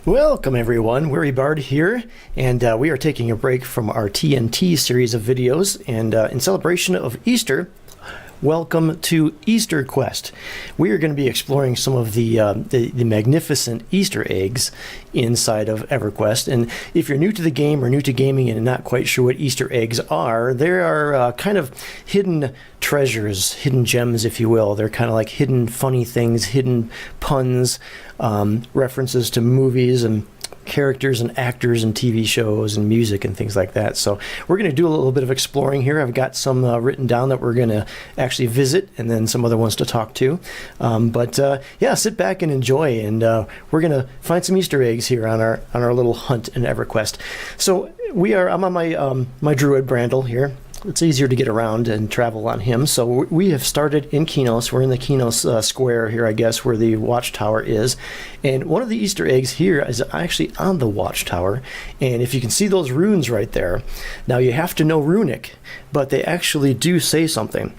Welcome everyone, Weary Bard here, and we are taking a break from our TNT series of videos, and in celebration of Easter, welcome to EasterQuest. We are going to be exploring some of the magnificent Easter eggs inside of EverQuest, and if you're new to the game or new to gaming and not quite sure what Easter eggs are, there are kind of hidden treasures, hidden gems if you will. They're kind of like hidden funny things, hidden puns, references to movies and characters and actors and TV shows and music and things like that. So we're going to do a little bit of exploring here. I've got some written down that we're going to actually visit, and then some other ones to talk to. Yeah, sit back and enjoy, and we're going to find some Easter eggs here on our little hunt in EverQuest. So I'm on my Druid Brandle here. It's easier to get around and travel on him. So we have started in Qeynos. We're in the Qeynos square here, I guess, where the watchtower is. And one of the Easter eggs here is actually on the watchtower. And if you can see those runes right there, now you have to know Runic, but they actually do say something.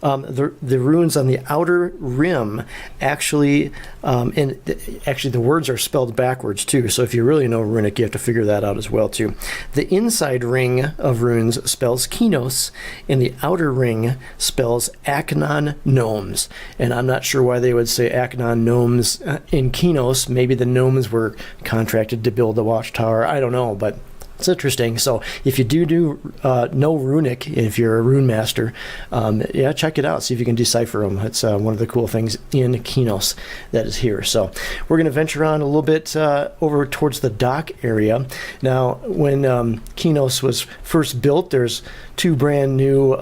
The runes on the outer rim actually, actually the words are spelled backwards too, so if you really know Runic, you have to figure that out as well too. The inside ring of runes spells Qeynos, and the outer ring spells Aknon Gnomes. And I'm not sure why they would say Aknon Gnomes in Qeynos. Maybe the gnomes were contracted to build the watchtower, I don't know, but it's interesting. So if you do know Runic, if you're a rune master, yeah, check it out. See if you can decipher them. It's one of the cool things in Qeynos that is here. So we're going to venture on a little bit over towards the dock area. Now, when Qeynos was first built, there's two brand new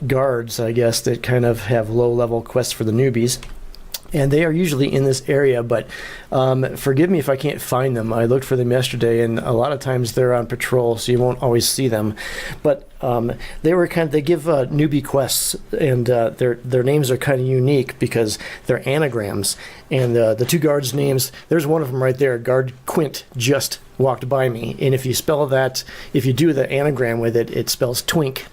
guards, I guess, that kind of have low-level quests for the newbies. And they are usually in this area, but forgive me if I can't find them. I looked for them yesterday, and a lot of times they're on patrol, so you won't always see them. But they give newbie quests, and their names are kind of unique because they're anagrams. And the two guards' names, there's one of them right there. Guard Quint just walked by me, and if you spell that, if you do the anagram with it, it spells twink.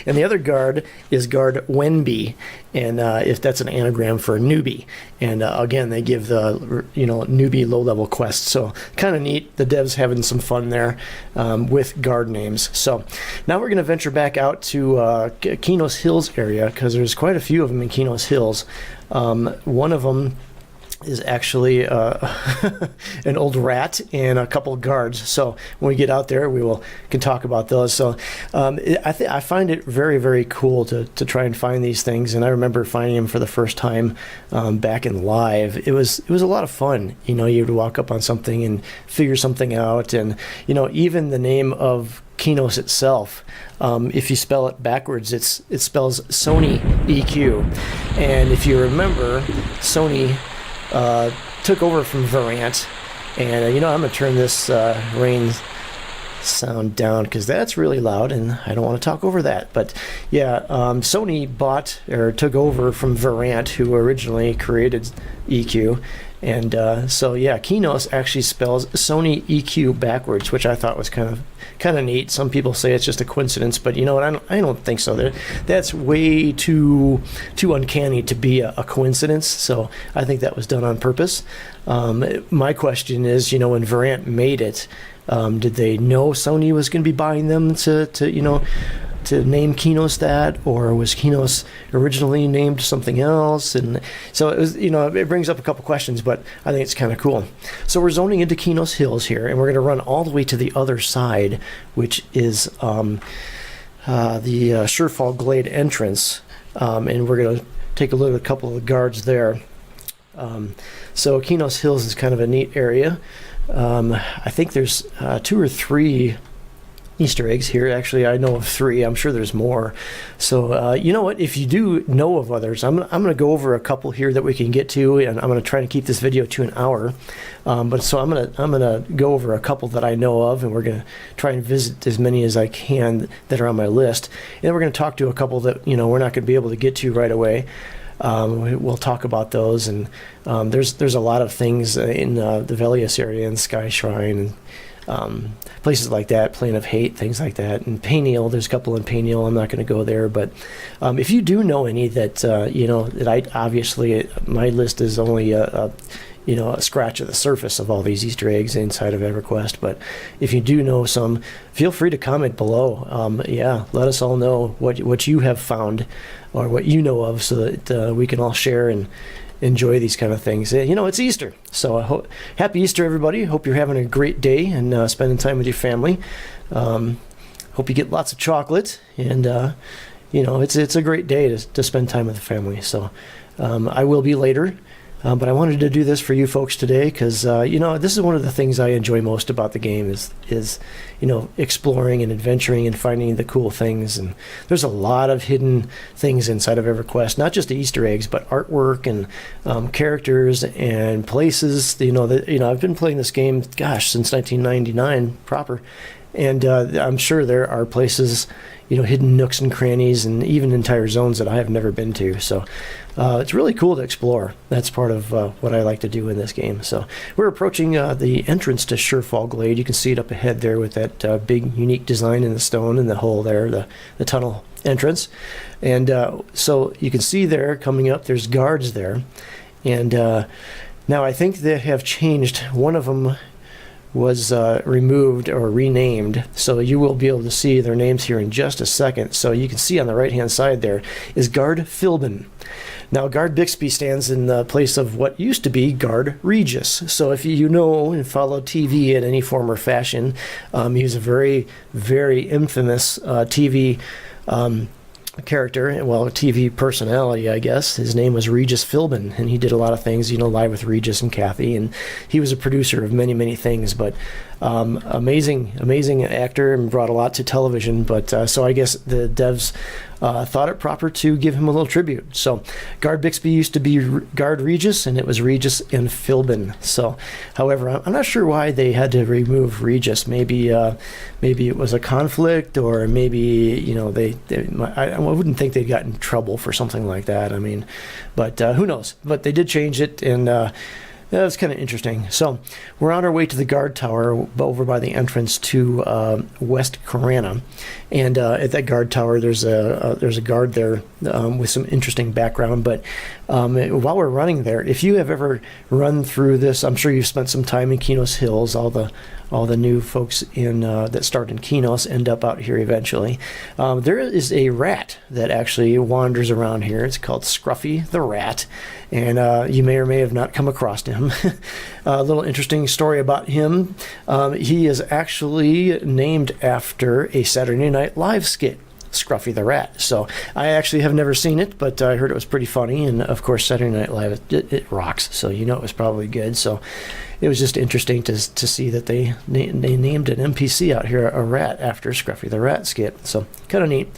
And the other guard is Guard Wenby, and if that's an anagram for a newbie. And again, they give the newbie low-level quests, so kind of neat. The devs having some fun there with guard names. So now we're going to venture back out to Qeynos Hills area, because there's quite a few of them in Qeynos Hills. One of them is actually an old rat and a couple of guards. So when we get out there, can talk about those. So I find it very, very cool to try and find these things. And I remember finding them for the first time back in live. It was a lot of fun. You would walk up on something and figure something out. And even the name of Qeynos itself, if you spell it backwards, it spells Sony EQ. And if you remember, Sony took over from Varant, and I'm gonna turn this rain sound down because that's really loud and I don't want to talk over that. But yeah, Sony bought or took over from Varant, who originally created EQ. And so yeah, Qeynos actually spells Sony EQ backwards, which I thought was kind of neat. Some people say it's just a coincidence, but you know what? I don't think so. That's way too uncanny to be a coincidence. So I think that was done on purpose. My question is, when Varant made it, did they know Sony was going to be buying them to name Qeynos that, or was Qeynos originally named something else? And so it was, it brings up a couple questions, but I think it's kind of cool. So we're zoning into Qeynos Hills here, and we're going to run all the way to the other side, which is the Surefall Glade entrance, and we're going to take a look at a couple of the guards there. So Qeynos Hills is kind of a neat area. I think there's 2 or 3 Easter eggs here. Actually, I know of 3. I'm sure there's more. So you know what? If you do know of others, I'm going to go over a couple here that we can get to, and I'm going to try to keep this video to an hour. But so I'm going to go over a couple that I know of, and we're going to try and visit as many as I can that are on my list. And we're going to talk to a couple that we're not going to be able to get to right away. We'll talk about those, and there's a lot of things in the Velius area and Sky Shrine and places like that, Plane of Hate, things like that. And Payneal, there's a couple in Payneal. I'm not going to go there, but if you do know any that that I obviously, my list is only a scratch of the surface of all these Easter eggs inside of EverQuest. But if you do know some, feel free to comment below. Yeah, let us all know what you have found or what you know of, so that we can all share and enjoy these kind of things. It's Easter, so happy Easter, everybody. Hope you're having a great day and spending time with your family. Hope you get lots of chocolate, and it's a great day to spend time with the family. So I will be later, but I wanted to do this for you folks today because this is one of the things I enjoy most about the game is exploring and adventuring and finding the cool things. And there's a lot of hidden things inside of EverQuest, not just the Easter eggs, but artwork and characters and places. I've been playing this game, since 1999 proper, and I'm sure there are places, hidden nooks and crannies and even entire zones that I have never been to. So it's really cool to explore. That's part of what I like to do in this game. So we're approaching the entrance to Surefall Glade. You can see it up ahead there with that big unique design in the stone and the hole there, the tunnel entrance. And so you can see there coming up, there's guards there. And now I think they have changed. One of them was removed or renamed, so you will be able to see their names here in just a second. So you can see on the right hand side there is Guard Philbin. Now Guard Bixby stands in the place of what used to be Guard Regis. So if you know and follow TV in any form or fashion, he was a very, very infamous TV character, TV personality, I guess. His name was Regis Philbin, and he did a lot of things, Live with Regis and Kathy, and he was a producer of many, many things. But amazing actor and brought a lot to television. But so I guess the devs thought it proper to give him a little tribute. So Guard Bixby used to be Guard Regis, and it was Regis and Philbin. So, however, I'm not sure why they had to remove Regis. Maybe it was a conflict, or maybe I wouldn't think they'd got in trouble for something like that. I mean, but who knows? But they did change it, and that was kind of interesting. So we're on our way to the guard tower over by the entrance to West Karana, and at that guard tower there's a guard there with some interesting background. But while we're running there, if you have ever run through this, I'm sure you've spent some time in Qeynos Hills. All the new folks that start in Qeynos end up out here eventually. There is a rat that actually wanders around here. It's called Scruffy the Rat, and you may or may have not come across him. A little interesting story about him. He is actually named after a Saturday Night Live skit, Scruffy the Rat. So I actually have never seen it, but I heard it was pretty funny, and of course Saturday Night Live, it rocks, so it was probably good. So it was just interesting to see that they named an NPC out here a rat after Scruffy the Rat skit. So kind of neat.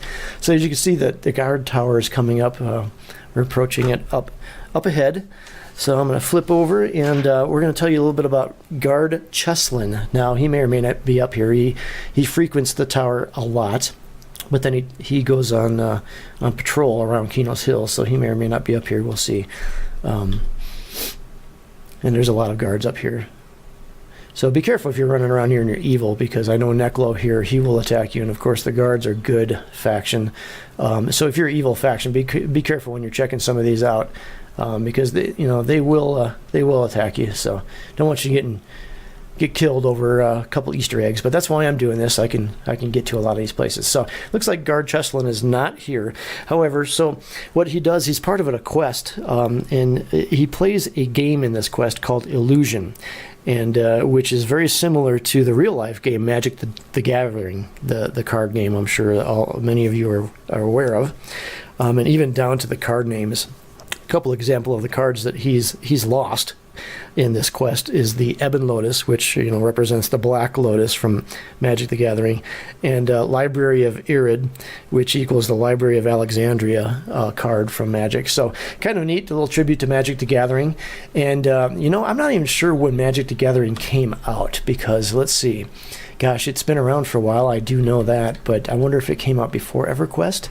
So as you can see, that the guard tower is coming up. We're approaching it up ahead. So I'm going to flip over, and we're going to tell you a little bit about Guard Cheslin. Now, he may or may not be up here. He frequents the tower a lot, but then he goes on patrol around Qeynos Hills, so he may or may not be up here. We'll see. And there's a lot of guards up here. So be careful if you're running around here and you're evil, because I know Neclo here, he will attack you. And of course the guards are good faction. So if you're evil faction, be careful when you're checking some of these out, because they will attack you. So don't want you get killed over a couple Easter eggs, but that's why I'm doing this. I can get to a lot of these places. So looks like Guard Cheslin is not here. However, so what he does, he's part of a quest, and he plays a game in this quest called Illusion, and which is very similar to the real life game Magic the Gathering, the card game. I'm sure many of you are aware of, and even down to the card names. A couple example of the cards that he's lost in this quest is the Ebon Lotus, which represents the Black Lotus from Magic the Gathering, and Library of Irid, which equals the Library of Alexandria card from Magic. So kind of neat, a little tribute to Magic the Gathering. And I'm not even sure when Magic the Gathering came out, because let's see, gosh, it's been around for a while, I do know that, but I wonder if it came out before EverQuest.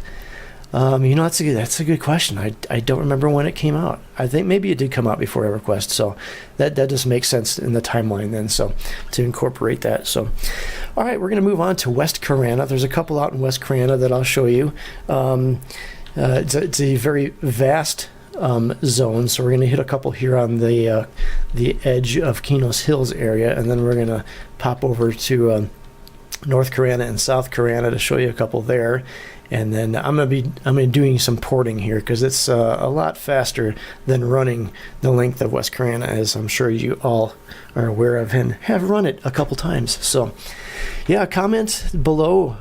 That's a good question. I don't remember when it came out. I think maybe it did come out before EverQuest, so that just makes sense in the timeline then, so to incorporate that. So all right, we're going to move on to West Karana. There's a couple out in West Karana that I'll show you. It's a very vast zones. So we're going to hit a couple here on the edge of Qeynos Hills area, and then we're going to pop over to North Karana and South Karana to show you a couple there. And then I'm gonna be doing some porting here because it's a lot faster than running the length of West Karana, as I'm sure you all are aware of and have run it a couple times. So yeah, comment below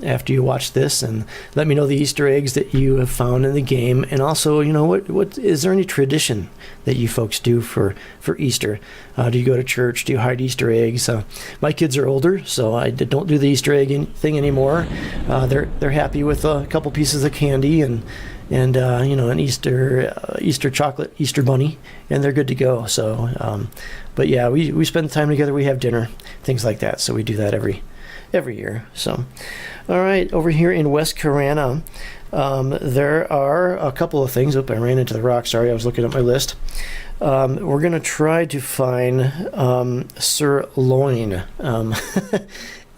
after you watch this and let me know the Easter eggs that you have found in the game, and also, you know, what is there any tradition that you folks do for Easter? Do you go to church? Do you hide Easter eggs? My kids are older, so I don't do the Easter egg thing anymore. They're happy with a couple pieces of candy and you know, an Easter chocolate Easter bunny, and they're good to go. So but yeah, we spend time together, we have dinner, things like that. So we do that every year. So all right, over here in West Karana, there are a couple of things. Oop, I ran into the rock, sorry, I was looking at my list. We're gonna try to find Sirloin,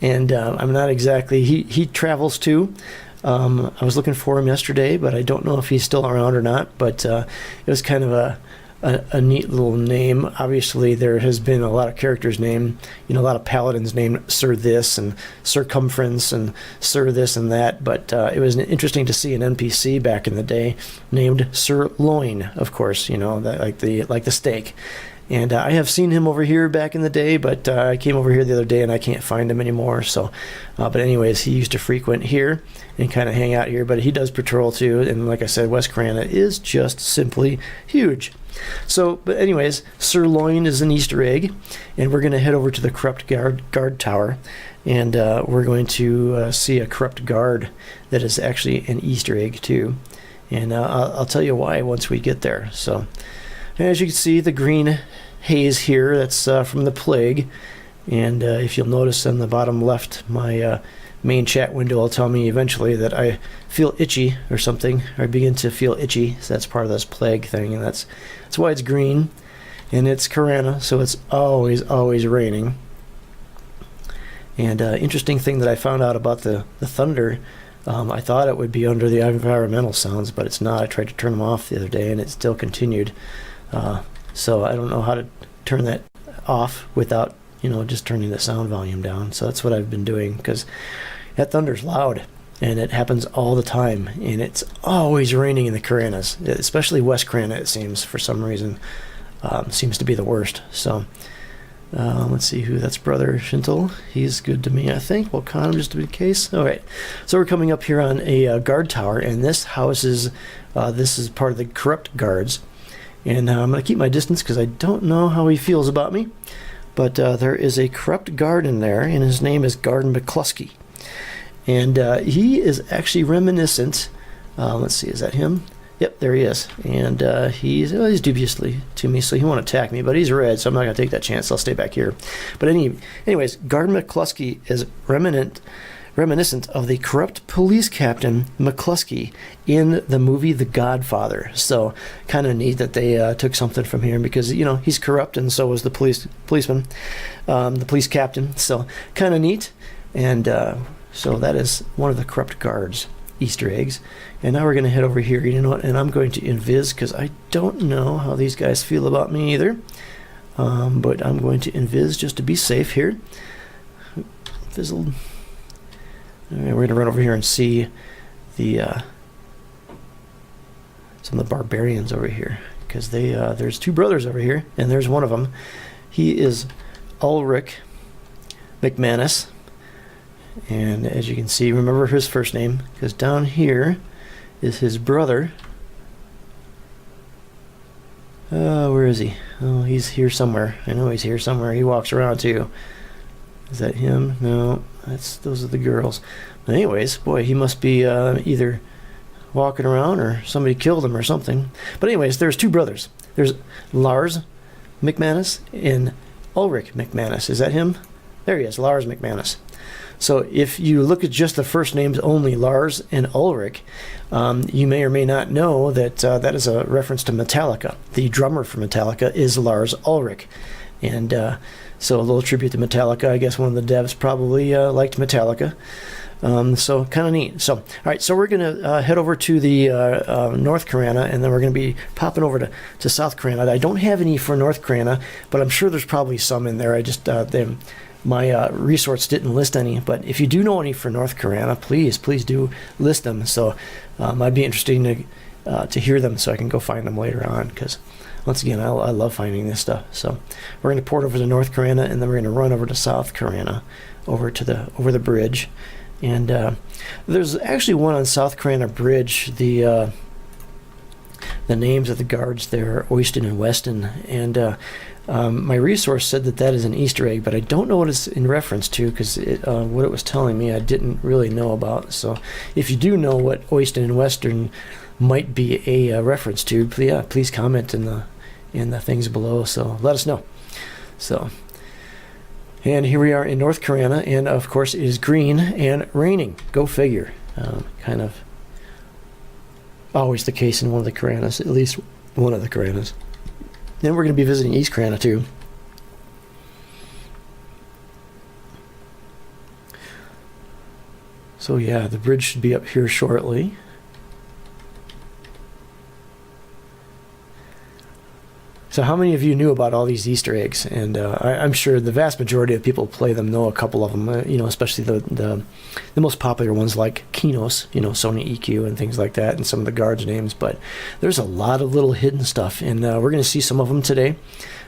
and I'm not exactly, he travels too. I was looking for him yesterday, but I don't know if he's still around or not. But it was kind of a neat little name. Obviously, there has been a lot of characters named, you know, a lot of paladins named Sir this and Circumference and Sir this and that. But it was interesting to see an NPC back in the day named Sirloin, of course, you know, that, like the steak. And I have seen him over here back in the day, but I came over here the other day and I can't find him anymore. So, but anyways, he used to frequent here and kind of hang out here, but he does patrol too. And like I said, West Karana is just simply huge. So, but anyways, Sirloin is an Easter egg, and we're going to head over to the Corrupt Guard Tower, and we're going to see a Corrupt Guard that is actually an Easter egg too. And I'll tell you why once we get there. So, as you can see, the green haze here, that's from the plague. And if you'll notice on the bottom left, my main chat window will tell me eventually that I feel itchy or something, or I begin to feel itchy. So that's part of this plague thing, and that's why it's green. And it's Karana, so it's always raining. And interesting thing that I found out about the thunder, I thought it would be under the environmental sounds, but it's not. I tried to turn them off the other day, and it still continued. So I don't know how to turn that off without, you know, just turning the sound volume down. So that's what I've been doing, because that thunder's loud, and it happens all the time, and it's always raining in the Karanas, especially West Karana, it seems, for some reason. Seems to be the worst. So let's see who that's. Brother Shintel, he's good to me, I think. We'll con him just to be the case. All right, so we're coming up here on a guard tower, and this houses this is part of the corrupt guards. And I'm going to keep my distance because I don't know how he feels about me. But there is a corrupt guard in there, and his name is Guard McCluskey. And he is actually reminiscent. Let's see, is that him? Yep, there he is. And he's dubiously to me, so he won't attack me. But he's red, so I'm not going to take that chance. I'll stay back here. But anyways, Guard McCluskey is reminiscent of the corrupt police captain McCluskey in the movie The Godfather. So kind of neat that they took something from here, because, you know, he's corrupt, and so was the policeman, the police captain. So kind of neat. And so that is one of the corrupt guards Easter eggs. And now we're going to head over here, you know what, and I'm going to invis, because I don't know how these guys feel about me either. But I'm going to invis just to be safe here. Fizzled. We're going to run over here and see the some of the barbarians over here, because there's two brothers over here, and there's one of them. He is Ulrich McManus, and as you can see, remember his first name, because down here is his brother. Where is he? Oh, he's here somewhere. I know he's here somewhere. He walks around too. Is that him? No, those are the girls. But anyways, boy, he must be either walking around or somebody killed him or something. But anyways, there's two brothers. There's Lars McManus and Ulrich McManus. Is that him? There he is, Lars McManus. So if you look at just the first names only, Lars and Ulrich, you may or may not know that that is a reference to Metallica. The drummer for Metallica is Lars Ulrich. And so a little tribute to Metallica. I guess one of the devs probably liked Metallica. So kind of neat. So, all right, so we're going to head over to the North Karana, and then we're going to be popping over to South Karana. I don't have any for North Karana, but I'm sure there's probably some in there. I just my resource didn't list any, but if you do know any for North Karana, please do list them. So I'd be interested to hear them, so I can go find them later on, because once again, I love finding this stuff. So we're going to port over to North Karana, and then we're going to run over to South Karana, over the bridge. And there's actually one on South Karana Bridge. The names of the guards there are Oyston and Weston, and my resource said that is an Easter egg, but I don't know what it's in reference to, because what it was telling me I didn't really know about. So if you do know what Oyston and Western might be a reference to, please comment in the things below, so let us know. So, and here we are in North Karana, and of course it is green and raining. Go figure. Kind of always the case in one of the Karanas, at least one of the Karanas. Then we're going to be visiting East Karana too. So yeah, the bridge should be up here shortly. So how many of you knew about all these Easter eggs? And I'm sure the vast majority of people who play them know a couple of them, especially the most popular ones like Qeynos, Sony EQ and things like that, and some of the guards' names. But there's a lot of little hidden stuff, and we're going to see some of them today.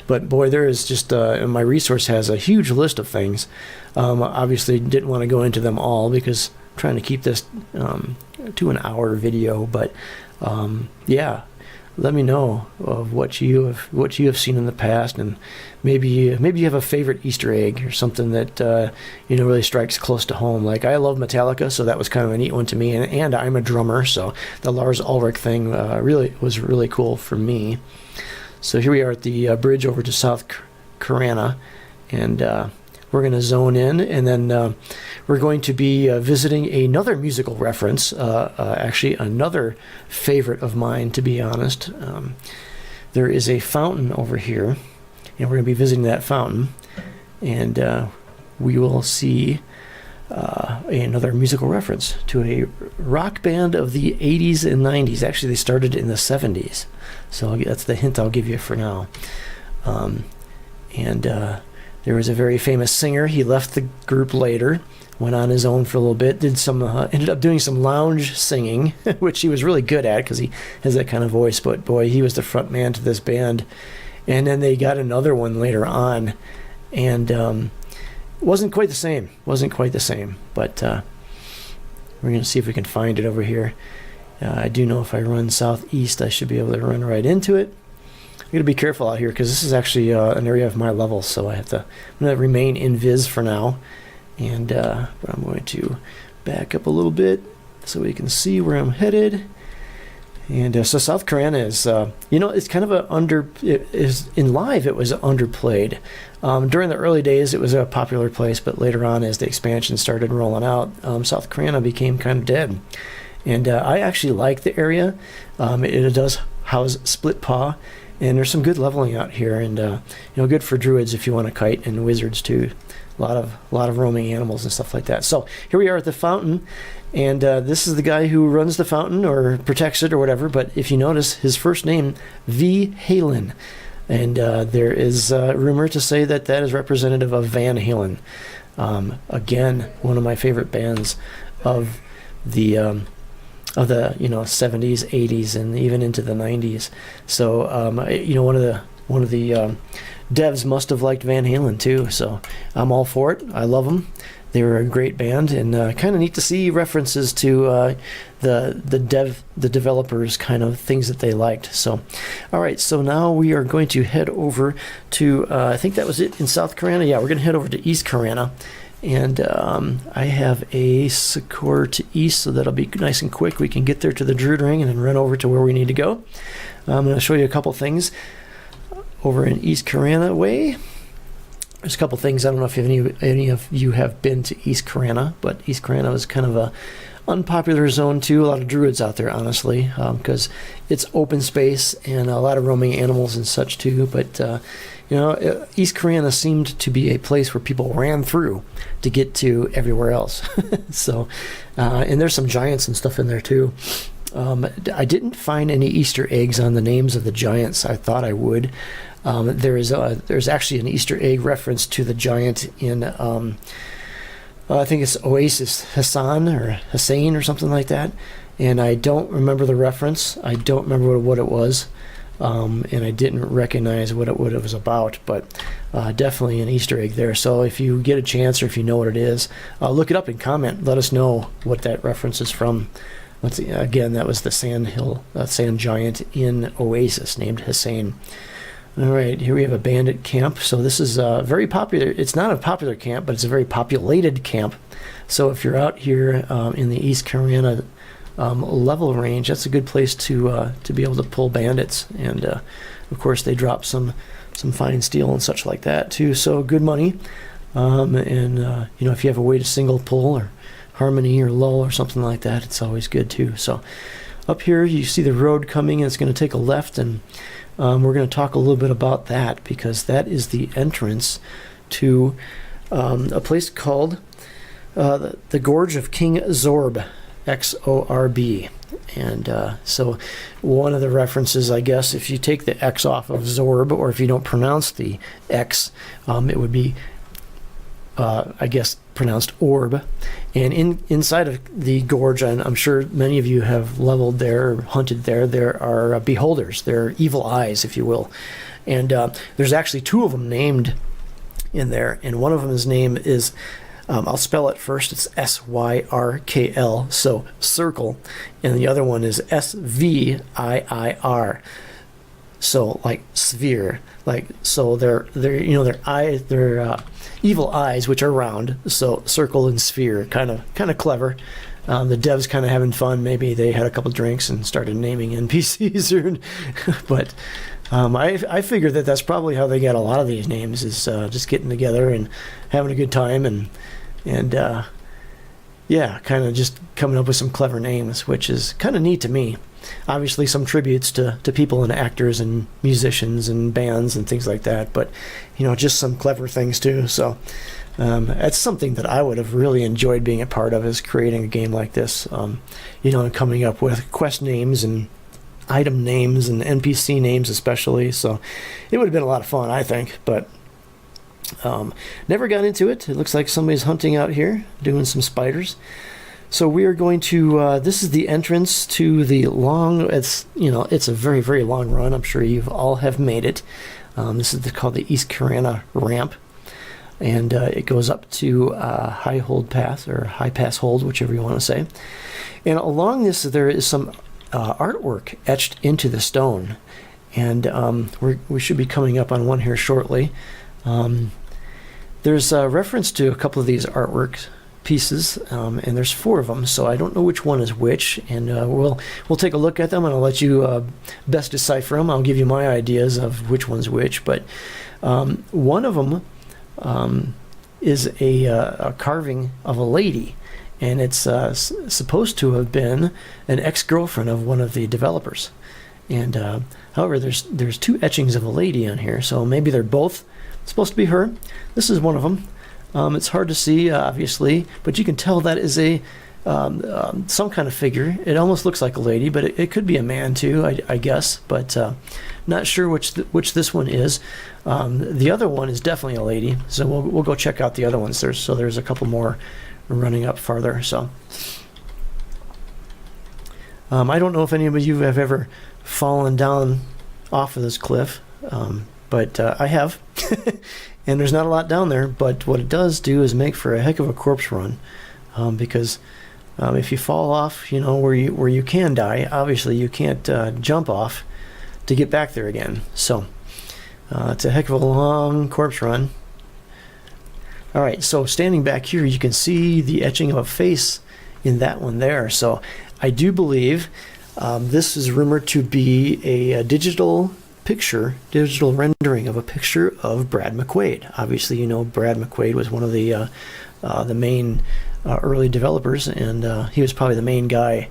But boy, there is just, my resource has a huge list of things. Obviously didn't want to go into them all, because I'm trying to keep this to an hour video. But yeah. Let me know of what you have seen in the past, and maybe you have a favorite Easter egg or something that really strikes close to home. Like, I love Metallica, so that was kind of a neat one to me, and I'm a drummer, so the Lars Ulrich thing was really cool for me. So here we are at the bridge over to South Karana, and we're going to zone in, and then we're going to be visiting another musical reference, actually another favorite of mine, to be honest. There is a fountain over here, and we're going to be visiting that fountain, and we will see another musical reference to a rock band of the 80s and 90s. Actually, they started in the 70s, so that's the hint I'll give you for now. There was a very famous singer. He left the group later, went on his own for a little bit, ended up doing some lounge singing, which he was really good at, because he has that kind of voice. But boy, he was the front man to this band. And then they got another one later on, and wasn't quite the same. But we're going to see if we can find it over here. I do know if I run southeast, I should be able to run right into it. I'm going to be careful out here, because this is actually an area of my level, so I'm going to remain invis for now, and but I'm going to back up a little bit so we can see where I'm headed. And so South Karana is, it's kind of in live it was underplayed. During the early days it was a popular place, but later on, as the expansion started rolling out, South Karana became kind of dead. And I actually like the area. It does house Split Paw. And there's some good leveling out here, and good for druids if you want to kite, and wizards too. A lot of roaming animals and stuff like that. So here we are at the fountain, and this is the guy who runs the fountain or protects it or whatever. But if you notice, his first name, V. Halen, and there is rumor to say that is representative of Van Halen. Again, one of my favorite bands of the 70s, 80s, and even into the 90s. So one of the devs must have liked Van Halen too. So I'm all for it. I love them. They were a great band, and kind of neat to see references to the developers, kind of things that they liked. So, all right. So now we are going to head over to I think that was it in South Karana. Yeah, we're going to head over to East Karana. And I have a Kithicor to east, so that'll be nice and quick. We can get there to the Druid Ring and then run over to where we need to go. I'm going to show you a couple things over in East Karana way. There's a couple things. I don't know if any of you have been to East Karana, but East Karana was kind of unpopular zone too. A lot of druids out there, honestly, because it's open space and a lot of roaming animals and such too. But you know, East Karana seemed to be a place where people ran through to get to everywhere else. So, and there's some giants and stuff in there too. I didn't find any Easter eggs on the names of the giants. I thought I would. There's actually an Easter egg reference to the giant in I think it's Oasis Hassan or Hussein or something like that, and I don't remember the reference. I don't remember what it was, and I didn't recognize what it was about, but definitely an Easter egg there. So if you get a chance or if you know what it is, look it up and comment. Let us know what that reference is from. Again, that was the sand giant in Oasis named Hussein. All right, here we have a bandit camp. So this is very popular. It's not a popular camp, but it's a very populated camp. So if you're out here in the East Karana level range, that's a good place to be able to pull bandits. And of course, they drop some fine steel and such like that too. So good money. And you know, if you have a way to single pull or harmony or lull or something like that, it's always good too. So up here, you see the road coming, and it's going to take a left, and we're going to talk a little bit about that because that is the entrance to a place called the Gorge of King Zorb, X-O-R-B. And so one of the references, I guess, if you take the X off of Zorb, or if you don't pronounce the X, it would be, I guess, pronounced orb. And inside of the gorge, and I'm sure many of you have leveled there or hunted there, there are beholders. They're evil eyes, if you will. And there's actually two of them named in there, and one of them, his name is, I'll spell it first, it's S-Y-R-K-L, so circle, and the other one is S-V-I-I-R, so like sphere, like, so they're you know, they're evil eyes, which are round, so circle and sphere, kind of clever. The devs kind of having fun. Maybe they had a couple drinks and started naming NPCs, but I figure that that's probably how they got a lot of these names, is just getting together and having a good time, and yeah, kind of just coming up with some clever names, which is kind of neat to me. Obviously some tributes to people and actors and musicians and bands and things like that, but you know, just some clever things too. So that's something that I would have really enjoyed being a part of, is creating a game like this, you know, and coming up with quest names and item names and NPC names especially. So it would have been a lot of fun, I think, but never got into it. It looks like somebody's hunting out here doing some spiders. So we are going to, this is the entrance to the long, it's, you know, it's a very, very long run. I'm sure you all have made it. This is called the East Karana ramp. And it goes up to High Hold Pass, or High Pass Hold, whichever you want to say. And along this, there is some artwork etched into the stone. And we should be coming up on one here shortly. There's a reference to a couple of these artwork pieces, and there's 4 of them, so I don't know which one is which, and we'll take a look at them, and I'll let you best decipher them. I'll give you my ideas of which one's which, but one of them is a carving of a lady, and it's supposed to have been an ex-girlfriend of one of the developers. And however, there's 2 etchings of a lady on here, so maybe they're both supposed to be her. This is one of them. It's hard to see, obviously, but you can tell that is a some kind of figure. It almost looks like a lady, but it could be a man too, I guess. But not sure which this one is. The other one is definitely a lady, so we'll go check out the other ones. There's a couple more running up farther. So I don't know if any of you have ever fallen down off of this cliff, but I have. And there's not a lot down there, but what it does do is make for a heck of a corpse run, because if you fall off, you know, where you can die, obviously you can't jump off to get back there again. So it's a heck of a long corpse run. All right, so standing back here, you can see the etching of a face in that one there. So I do believe this is rumored to be a digital rendering of a picture of Brad McQuaid. Obviously, you know, Brad McQuaid was one of the main early developers, and he was probably the main guy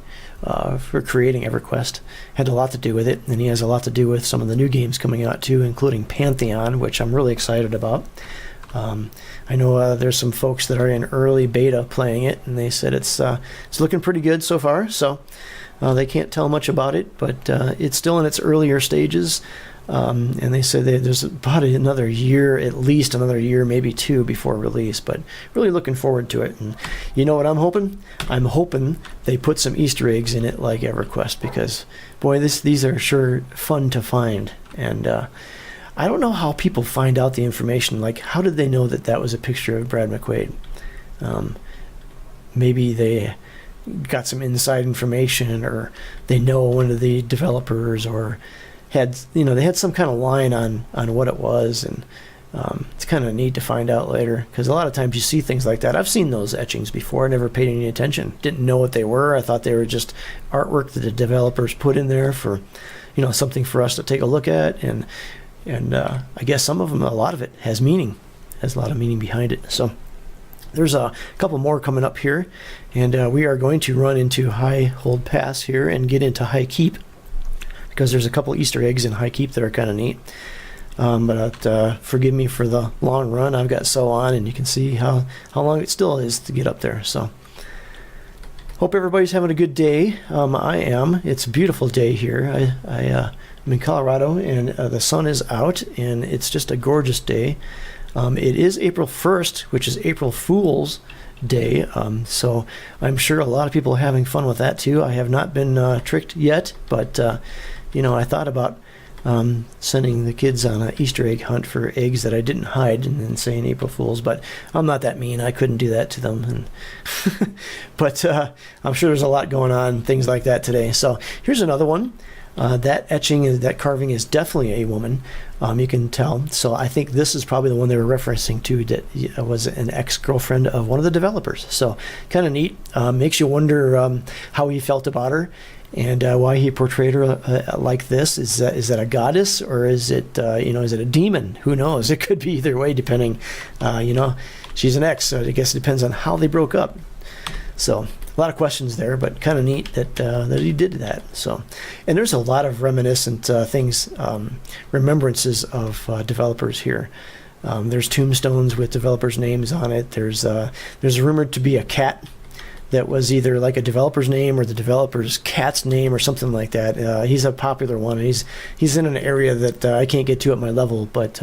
for creating EverQuest. Had a lot to do with it, and he has a lot to do with some of the new games coming out too, including Pantheon, which I'm really excited about. I know there's some folks that are in early beta playing it, and they said it's looking pretty good so far. So they can't tell much about it, but it's still in its earlier stages. And they said there's about another year, at least another year, maybe two, before release. But really looking forward to it. And you know what I'm hoping? I'm hoping they put some Easter eggs in it like EverQuest, because boy, these are sure fun to find. And I don't know how people find out the information. Like, how did they know that that was a picture of Brad McQuaid? Maybe they got some inside information, or they know one of the developers, or they had some kind of line on what it was, and it's kind of neat to find out later, because a lot of times you see things like that. I've seen those etchings before. I never paid any attention. Didn't know what they were. I thought they were just artwork that the developers put in there for, something for us to take a look at, and I guess some of them, a lot of it has meaning, has a lot of meaning behind it. So there's a couple more coming up here, and we are going to run into High Hold Pass here and get into High Keep, because there's a couple Easter eggs in High Keep that are kind of neat. But forgive me for the long run. I've got so on, and you can see how long it still is to get up there. So hope everybody's having a good day. I am. It's a beautiful day here. I'm in Colorado, and the sun is out, and it's just a gorgeous day. It is April 1st, which is April Fool's Day, so I'm sure a lot of people are having fun with that too. I have not been tricked yet, but I thought about sending the kids on an Easter egg hunt for eggs that I didn't hide and then saying April Fools, but I'm not that mean. I couldn't do that to them. But I'm sure there's a lot going on, things like that today. So here's another one. That etching, that carving is definitely a woman. You can tell. So I think this is probably the one they were referencing to, that was an ex-girlfriend of one of the developers. So kind of neat. Makes you wonder how he felt about her, and why he portrayed her like this. Is that a goddess, or is it is it a demon? Who knows? It could be either way, depending. She's an ex, so I guess it depends on how they broke up. So a lot of questions there, but kind of neat that he did that. So, and there's a lot of reminiscent things, remembrances of developers here. There's tombstones with developers' names on it. There's rumored to be a cat that was either like a developer's name or the developer's cat's name or something like that. He's a popular one. He's in an area that I can't get to at my level, but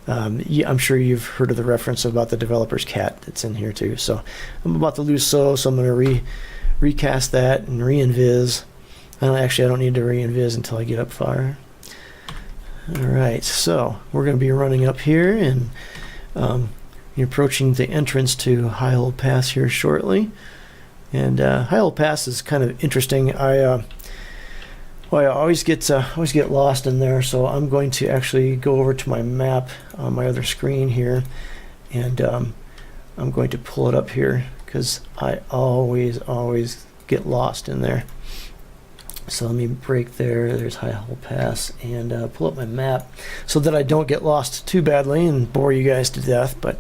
I'm sure you've heard of the reference about the developer's cat that's in here too. So I'm about to lose so I'm going to recast that and re-invis. I don't need to re-invis until I get up far. Alright, so we're going to be running up here, and approaching the entrance to High Hold Pass here shortly. And High Hold Pass is kind of interesting. I always get lost in there, so I'm going to actually go over to my map on my other screen here, and I'm going to pull it up here, because I always get lost in there. So let me break there. There's High Hold Pass, and pull up my map so that I don't get lost too badly and bore you guys to death. But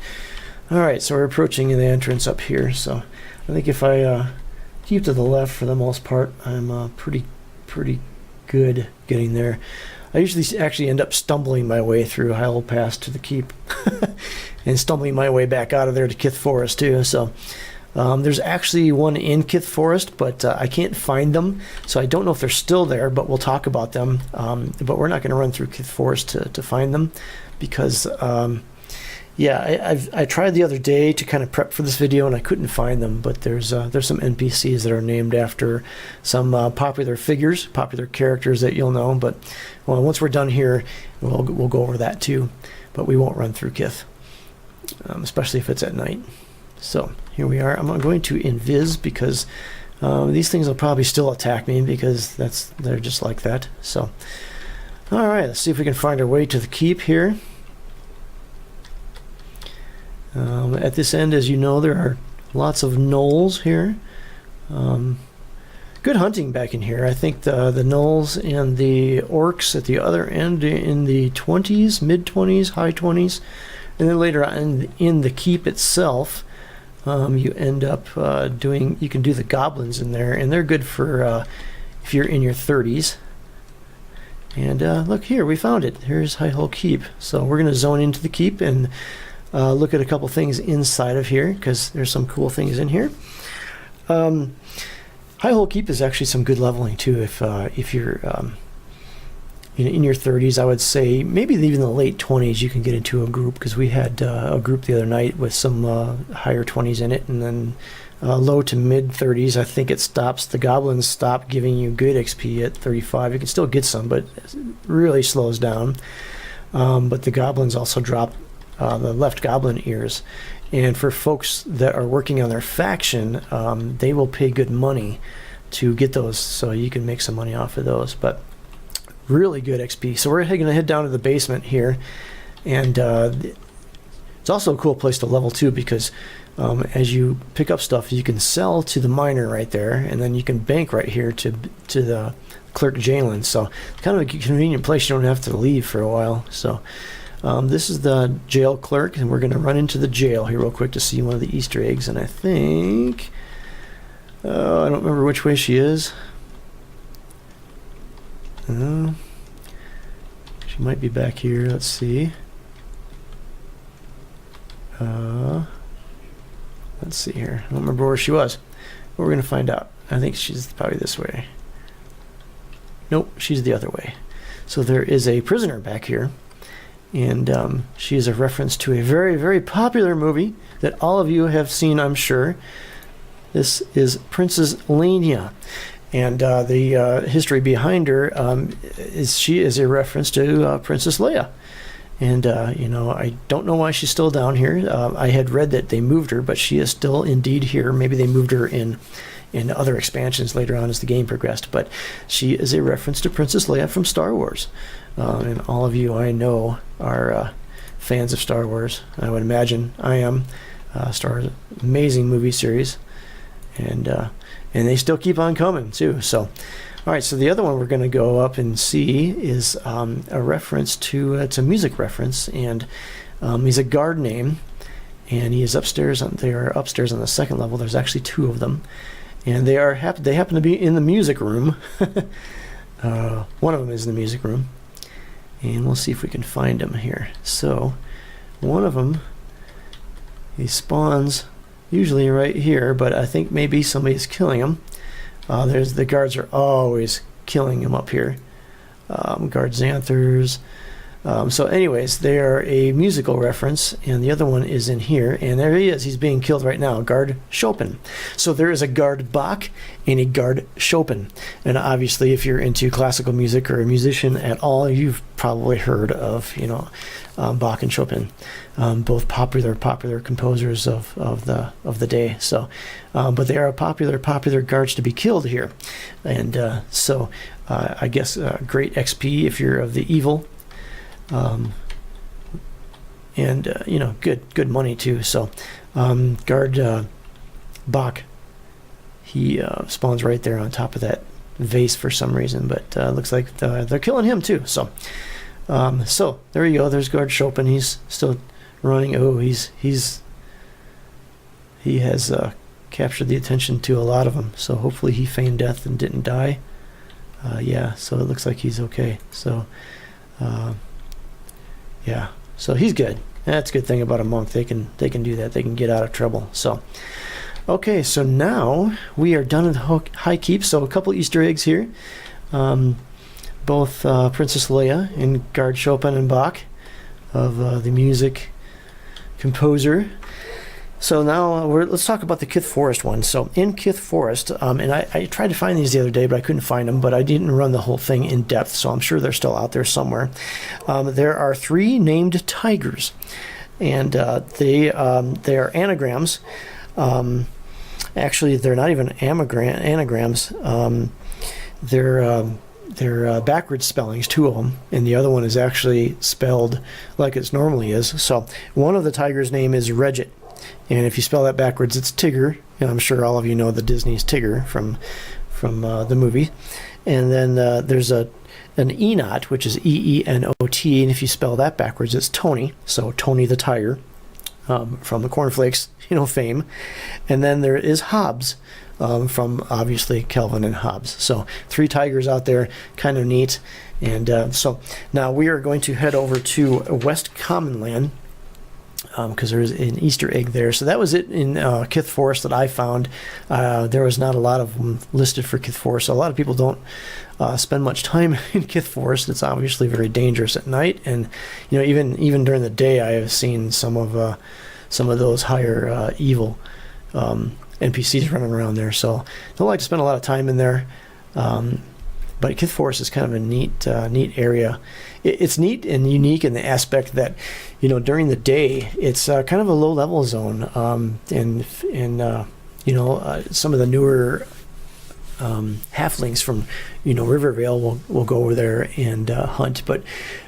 all right, so we're approaching the entrance up here. So I think if I keep to the left for the most part, I'm pretty good getting there. I usually actually end up stumbling my way through High Hold Pass to the keep and stumbling my way back out of there to Kith Forest too. So there's actually one in Kith Forest, but I can't find them, so I don't know if they're still there, but we'll talk about them. But we're not going to run through Kith Forest to find them, because I tried the other day to kind of prep for this video, and I couldn't find them. But there's some NPCs that are named after some popular figures, popular characters that you'll know. But once we're done here, we'll go over that too. But we won't run through Kith, especially if it's at night. So here we are. I'm going to invis, because these things will probably still attack me, because they're just like that. So all right, let's see if we can find our way to the keep here. At this end, as you know, there are lots of knolls here. Good hunting back in here. I think the knolls and the orcs at the other end in the 20s, mid-20s, high 20s. And then later on in the keep itself, you end up you can do the goblins in there, and they're good for if you're in your 30s. And look here, we found it. Here's High Hole Keep. So we're going to zone into the keep and look at a couple things inside of here, because there's some cool things in here. High Hole Keep is actually some good leveling too. If you're in your 30s, I would say maybe even the late 20s, you can get into a group, because we had a group the other night with some higher 20s in it, and then low to mid 30s. I think it stops. The goblins stop giving you good XP at 35. You can still get some, but it really slows down. But the goblins also drop the left goblin ears. And for folks that are working on their faction, they will pay good money to get those, so you can make some money off of those. But really good XP. So we're going to head down to the basement here, and it's also a cool place to level too, because as you pick up stuff, you can sell to the miner right there, and then you can bank right here to the clerk Jalen. So kind of a convenient place. You don't have to leave for a while. So this is the jail clerk, and we're going to run into the jail here real quick to see one of the Easter eggs. And I think I don't remember which way she is. She might be back here. Let's see. Let's see here. I don't remember where she was, but we're going to find out. I think she's probably this way. Nope, she's the other way. So there is a prisoner back here, and she is a reference to a very, very popular movie that all of you have seen, I'm sure. This is Princess Leia. And the history behind her is she is a reference to Princess Leia. And, I don't know why she's still down here. I had read that they moved her, but she is still indeed here. Maybe they moved her in other expansions later on as the game progressed. But she is a reference to Princess Leia from Star Wars. And all of you I know are fans of Star Wars. I would imagine I am. Star Wars, amazing movie series. And they still keep on coming too. So, all right. So the other one we're going to go up and see is a reference to it's a music reference, and he's a guard name, and he is upstairs. They are upstairs on the second level. There's actually two of them, and they happen to be in the music room. One of them is in the music room, and we'll see if we can find him here. So, one of them, he spawns usually right here, but I think maybe somebody's killing him. There's the guards are always killing him up here. Guard Xanthers. So anyways, they are a musical reference, and the other one is in here, and there he is. He's being killed right now, Guard Chopin. So there is a Guard Bach and a Guard Chopin. And obviously, if you're into classical music or a musician at all, you've probably heard of, Bach and Chopin, both popular composers of the day. So, but they are popular guards to be killed here, and so I guess great XP if you're of the evil. And good money too. So guard Bach, he spawns right there on top of that vase for some reason, but looks like they're killing him too. So there you go. There's Guard Chopin. He's still running. Oh, he has captured the attention to a lot of them. So hopefully he feigned death and didn't die. Yeah, so it looks like he's okay. So yeah, so he's good. That's a good thing about a monk. They can do that. They can get out of trouble. So, okay, so now we are done with High Keep. So a couple Easter eggs here. Both Princess Leia and Guard Chopin and Bach of the music composer. So now let's talk about the Kith Forest one. So in Kith Forest, and I tried to find these the other day, but I couldn't find them. But I didn't run the whole thing in depth, so I'm sure they're still out there somewhere. There are 3 named tigers, and they are anagrams. Actually, they're not even anagrams. They're backwards spellings, 2 of them, and the other one is actually spelled like it normally is. So one of the tigers' name is Regit. And if you spell that backwards, it's Tigger. And I'm sure all of you know the Disney's Tigger from the movie. And then there's an Enot, which is Eenot. And if you spell that backwards, it's Tony. So Tony the Tiger. from the cornflakes, fame. And then there is Hobbs, from obviously Kelvin and Hobbs. So 3 tigers out there, kind of neat. And so now we are going to head over to West Commonland, because there's an Easter egg there. So that was it in Kith Forest that I found. There was not a lot of them listed for Kith Forest. So a lot of people don't spend much time in Kith Forest. It's obviously very dangerous at night, and even during the day, I have seen some of those higher evil NPCs running around there. So don't like to spend a lot of time in there. But Kith Forest is kind of a neat area. It's neat and unique in the aspect that, during the day, it's kind of a low-level zone. And some of the newer halflings from, Rivervale will go over there and hunt. But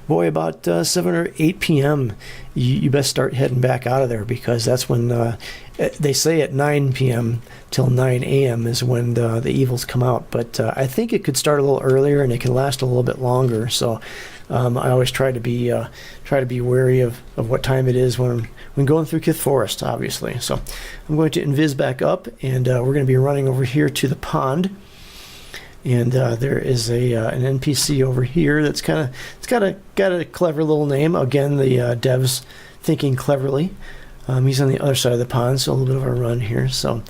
boy, about 7 or 8 p.m., you best start heading back out of there, because that's when they say at 9 p.m. till 9 a.m. is when the evils come out. But I think it could start a little earlier and it can last a little bit longer. So I always try to be wary of what time it is when going through Kith Forest, obviously. So I'm going to invis back up, and we're going to be running over here to the pond. And there is an NPC over here that's got a clever little name. Again, the devs thinking cleverly. He's on the other side of the pond, so a little bit of a run here. So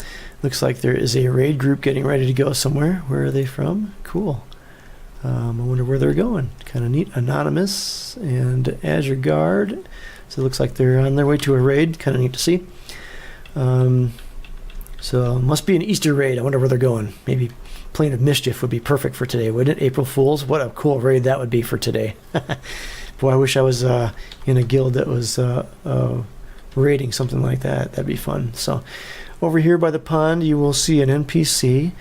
looks like there is a raid group getting ready to go somewhere. Where are they from? Cool. I wonder where they're going. Kind of neat. Anonymous and Azure Guard. So it looks like they're on their way to a raid. Kind of neat to see. So must be an Easter raid. I wonder where they're going. Maybe Plane of Mischief would be perfect for today, wouldn't it? April Fools. What a cool raid that would be for today. Boy, I wish I was in a guild that was raiding something like that. That'd be fun. So over here by the pond, you will see an NPC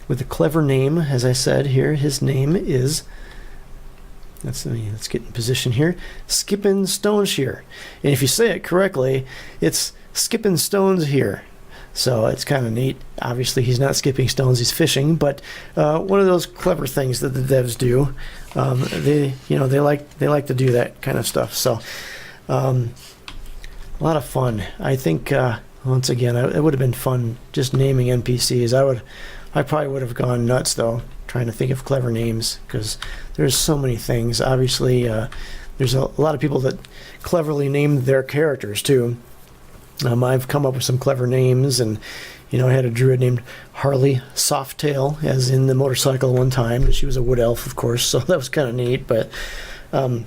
with a clever name. As I said here, his name is, let's get in position here, Skippin' Stones here. And if you say it correctly, it's Skippin' Stones here. So it's kind of neat. Obviously, he's not skipping stones; he's fishing. But one of those clever things that the devs do. They like to do that kind of stuff. So a lot of fun. I think once again, it would have been fun just naming NPCs. I probably would have gone nuts though, trying to think of clever names, because there's so many things. Obviously, there's a lot of people that cleverly named their characters too. I've come up with some clever names, and I had a druid named Harley Softtail, as in the motorcycle one time. She was a wood elf, of course, so that was kind of neat. But a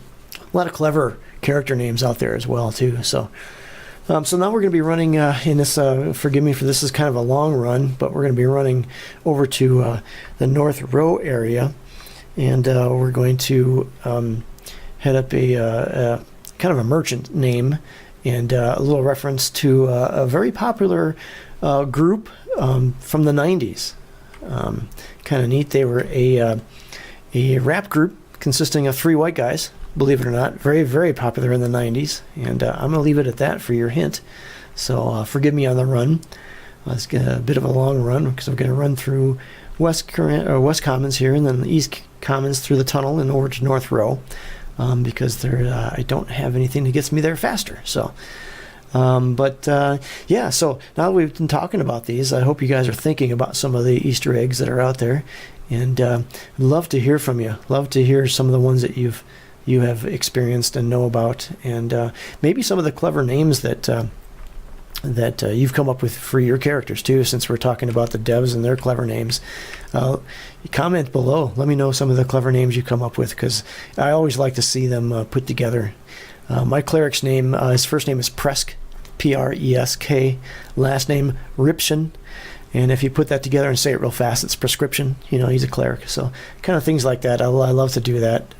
lot of clever character names out there as well too. So now we're going to be running in this. Forgive me for this is kind of a long run, but we're going to be running over to the North Row area, and we're going to head up a kind of a merchant name. And a little reference to a very popular group from the 90s. Kind of neat. They were a rap group consisting of 3 white guys, believe it or not. Very, very popular in the 90s. And I'm going to leave it at that for your hint. So forgive me on the run. It's a bit of a long run, because I'm going to run through West Commons here, and then the East Commons through the tunnel and over to North Row. Because I don't have anything that gets me there faster. So, so now that we've been talking about these, I hope you guys are thinking about some of the Easter eggs that are out there, and I'd love to hear from you. Love to hear some of the ones that you have experienced and know about, and maybe some of the clever names that you've come up with for your characters too, since we're talking about the devs and their clever names. Comment below. Let me know some of the clever names you come up with, because I always like to see them put together. My cleric's name, his first name is Presk, Presk, last name Ription, and if you put that together and say it real fast, it's prescription. He's a cleric. So kind of things like that. I love to do that.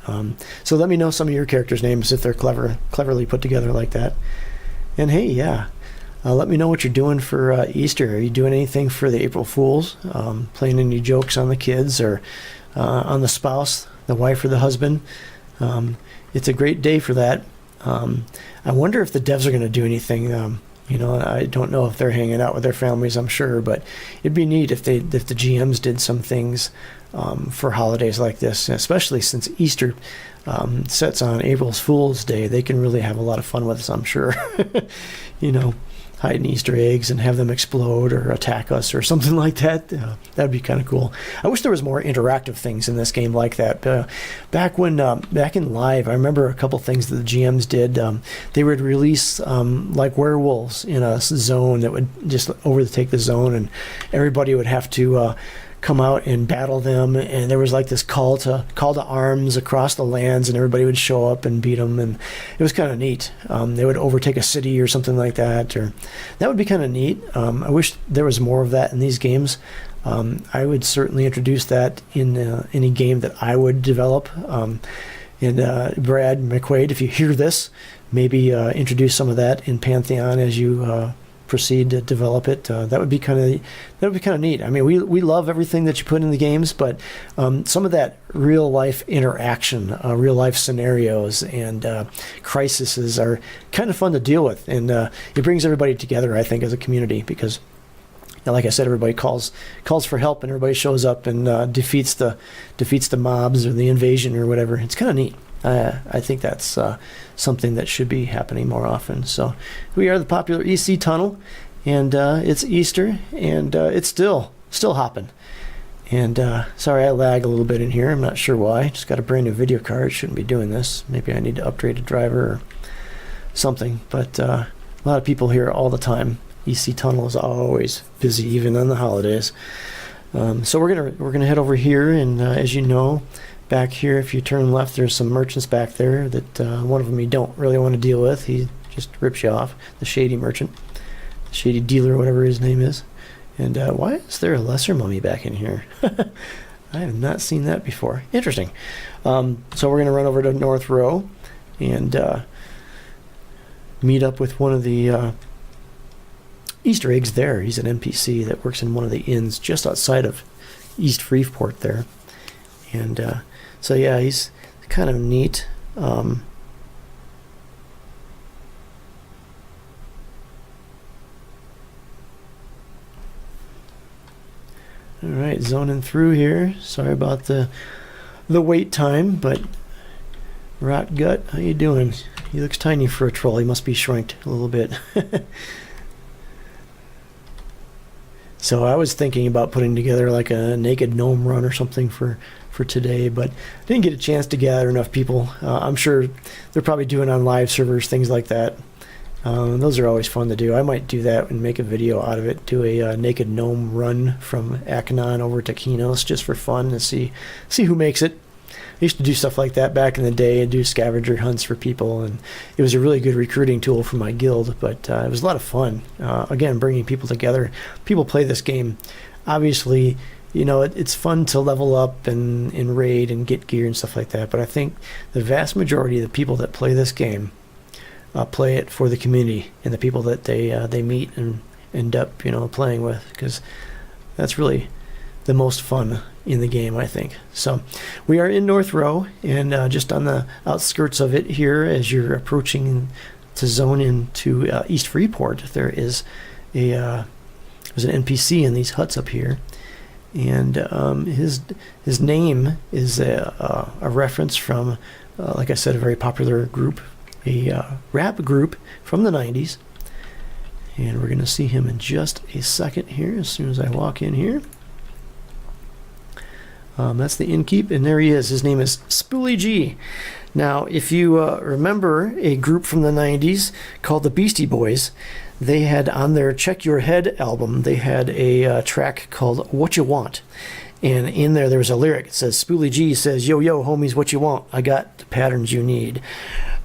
So let me know some of your characters' names if they're cleverly put together like that. And hey, yeah. Let me know what you're doing for Easter. Are you doing anything for the April Fools? Playing any jokes on the kids or on the spouse, the wife or the husband? It's a great day for that. I wonder if the devs are going to do anything. I don't know if they're hanging out with their families, I'm sure, but it'd be neat if the GMs did some things for holidays like this, especially since Easter sets on April Fool's Day. They can really have a lot of fun with us, I'm sure. You know, hiding Easter eggs and have them explode or attack us or something like that. That'd be kind of cool. I wish there was more interactive things in this game like that. Back in Live, I remember a couple things that the GMs did. They would release like werewolves in a zone that would just overtake the zone, and everybody would have to come out and battle them, and there was like this call to arms across the lands, and everybody would show up and beat them, and it was kind of neat. They would overtake a city or something like that, or that would be kind of neat. I wish there was more of that in these games. I would certainly introduce that in any game that I would develop. And Brad McQuaid, if you hear this, maybe introduce some of that in Pantheon as you proceed to develop it. That would be kind of neat. I mean, we love everything that you put in the games, but some of that real life interaction, real life scenarios, and crises are kind of fun to deal with, and it brings everybody together, I think, as a community, because, like I said, everybody calls for help, and everybody shows up and defeats the mobs or the invasion or whatever. It's kind of neat. I think that's something that should be happening more often. So we are the popular EC Tunnel, and it's Easter, and it's still hopping. And sorry, I lag a little bit in here. I'm not sure why. Just got a brand new video card. Shouldn't be doing this. Maybe I need to upgrade a driver or something. But a lot of people here all the time. EC Tunnel is always busy, even on the holidays. So we're gonna head over here, and as you know, back here, if you turn left, there's some merchants back there that one of them you don't really want to deal with. He just rips you off. The shady merchant, the shady dealer, whatever his name is. And why is there a lesser mummy back in here? I have not seen that before. Interesting. So we're going to run over to North Row and meet up with one of the Easter eggs there. He's an NPC that works in one of the inns just outside of East Freeport there. And so yeah, he's kind of neat. All right, zoning through here. Sorry about the wait time, but Rot Gut, how you doing? He looks tiny for a troll. He must be shrinked a little bit. So I was thinking about putting together like a naked gnome run or something for today, but didn't get a chance to gather enough people. I'm sure they're probably doing on live servers, things like that. Those are always fun to do. I might do that and make a video out of it, do a naked gnome run from Akanon over to Qeynos just for fun and see who makes it. I used to do stuff like that back in the day and do scavenger hunts for people, and it was a really good recruiting tool for my guild, but it was a lot of fun. Again, bringing people together. People play this game. Obviously, you know, it's fun to level up and raid and get gear and stuff like that, but I think the vast majority of the people that play this game play it for the community and the people that they meet and end up, you know, playing with, because that's really the most fun in the game, I think. So we are in North Row, and just on the outskirts of it here, as you're approaching to zone into East Freeport, there's an NPC in these huts up here, and his name is a reference from, like I said, a very popular group, a rap group from the 90s, and we're going to see him in just a second here as soon as I walk in here. That's the innkeep, and there he is. His name is Spoolie G. Now, if you remember a group from the 90s called the Beastie Boys, they had on their Check Your Head album, they had a track called What You Want. And in there was a lyric. It says, Spoolie G says, yo, yo, homies, what you want? I got the patterns you need.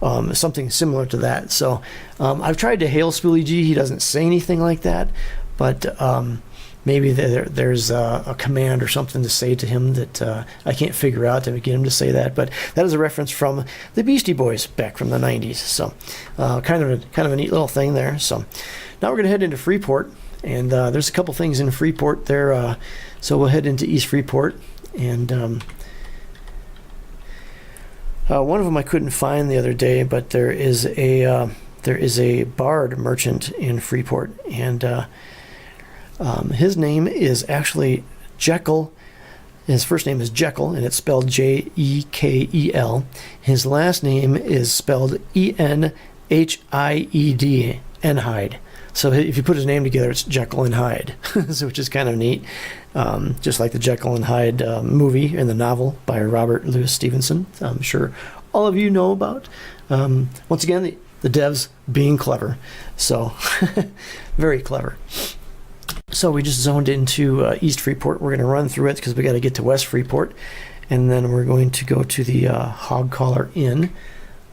Something similar to that. So I've tried to hail Spoolie G. He doesn't say anything like that, but maybe there's a command or something to say to him that I can't figure out to get him to say that. But that is a reference from the Beastie Boys back from the 90s. So kind of a neat little thing there. So now we're going to head into Freeport. And there's a couple things in Freeport there. So we'll head into East Freeport. And one of them I couldn't find the other day, but there is a bard merchant in Freeport. And his name is actually Jekyll His first name is Jekyll, and it's spelled Jekel. His last name is spelled Enhied, Enhied. So if you put his name together, it's Jekyll and Hyde, which is kind of neat. Just like the Jekyll and Hyde movie and the novel by Robert Louis Stevenson, I'm sure all of you know about. Once again, the devs being clever. So very clever. So we just zoned into East Freeport. We're going to run through it because we got to get to West Freeport. And then we're going to go to the Hog Collar Inn.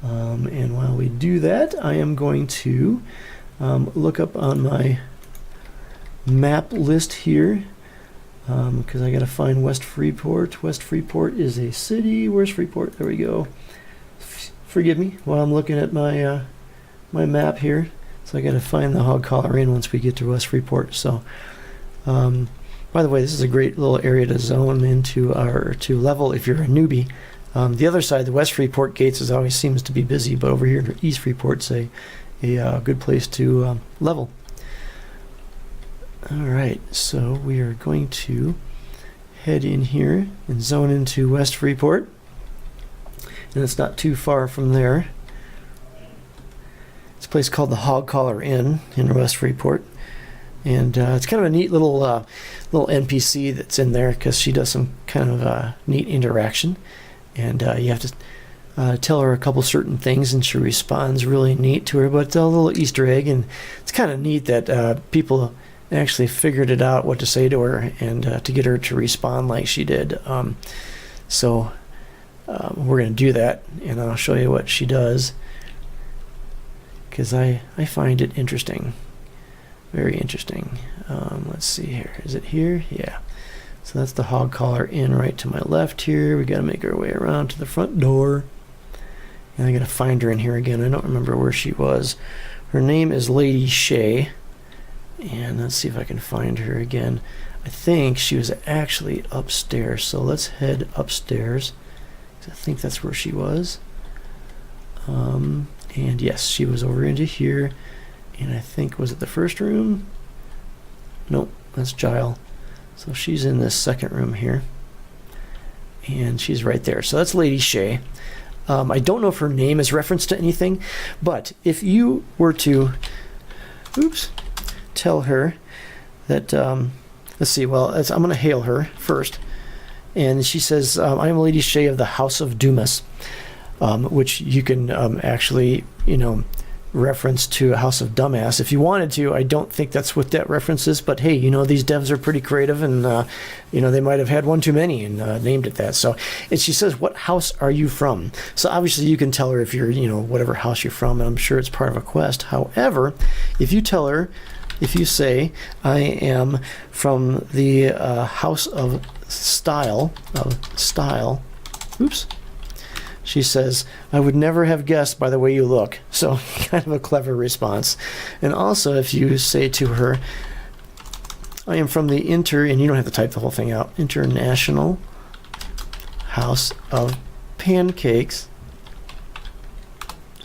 And while we do that, I am going to look up on my map list here because I got to find West Freeport. West Freeport is a city. Where's Freeport? There we go. Forgive me while I'm looking at my my map here. So I got to find the Hog Collar Inn once we get to West Freeport. So, by the way, this is a great little area to zone into or to level if you're a newbie. The other side, the West Freeport gates, is always seems to be busy, but over here in East Freeport's a good place to level. All right, so we are going to head in here and zone into West Freeport, and it's not too far from there. It's a place called the Hog Collar Inn in West Freeport, and it's kind of a neat little little NPC that's in there because she does some kind of neat interaction, and you have to tell her a couple certain things, and she responds really neat to her. But a little Easter egg, and it's kind of neat that people actually figured it out what to say to her and to get her to respond like she did. So we're going to do that, and I'll show you what she does because I find it interesting, very interesting. Let's see here. Is it here? Yeah. So that's the Hog Collar Inn right to my left here. We got to make our way around to the front door. And I got to find her in here again. I don't remember where she was. Her name is Lady Shay. And let's see if I can find her again. I think she was actually upstairs. So let's head upstairs. I think that's where she was. And yes, she was over into here. And I think, was it the first room? Nope, that's Gile. So she's in this second room here. And she's right there. So that's Lady Shay. I don't know if her name is referenced to anything, but if you were to, tell her that, let's see, well, I'm going to hail her first. And she says, I am Lady Shay of the House of Dumas, which you can actually, reference to a House of Dumbass if you wanted to. I don't think that's what that reference is, but hey, these devs are pretty creative, and they might have had one too many and named it that. So, and she says, what house are you from? So obviously you can tell her if you're, whatever house you're from, and I'm sure it's part of a quest. However, if you say, I am from the House of Style, she says, I would never have guessed by the way you look. So kind of a clever response. And also if you say to her, I am from the and you don't have to type the whole thing out, International House of Pancakes.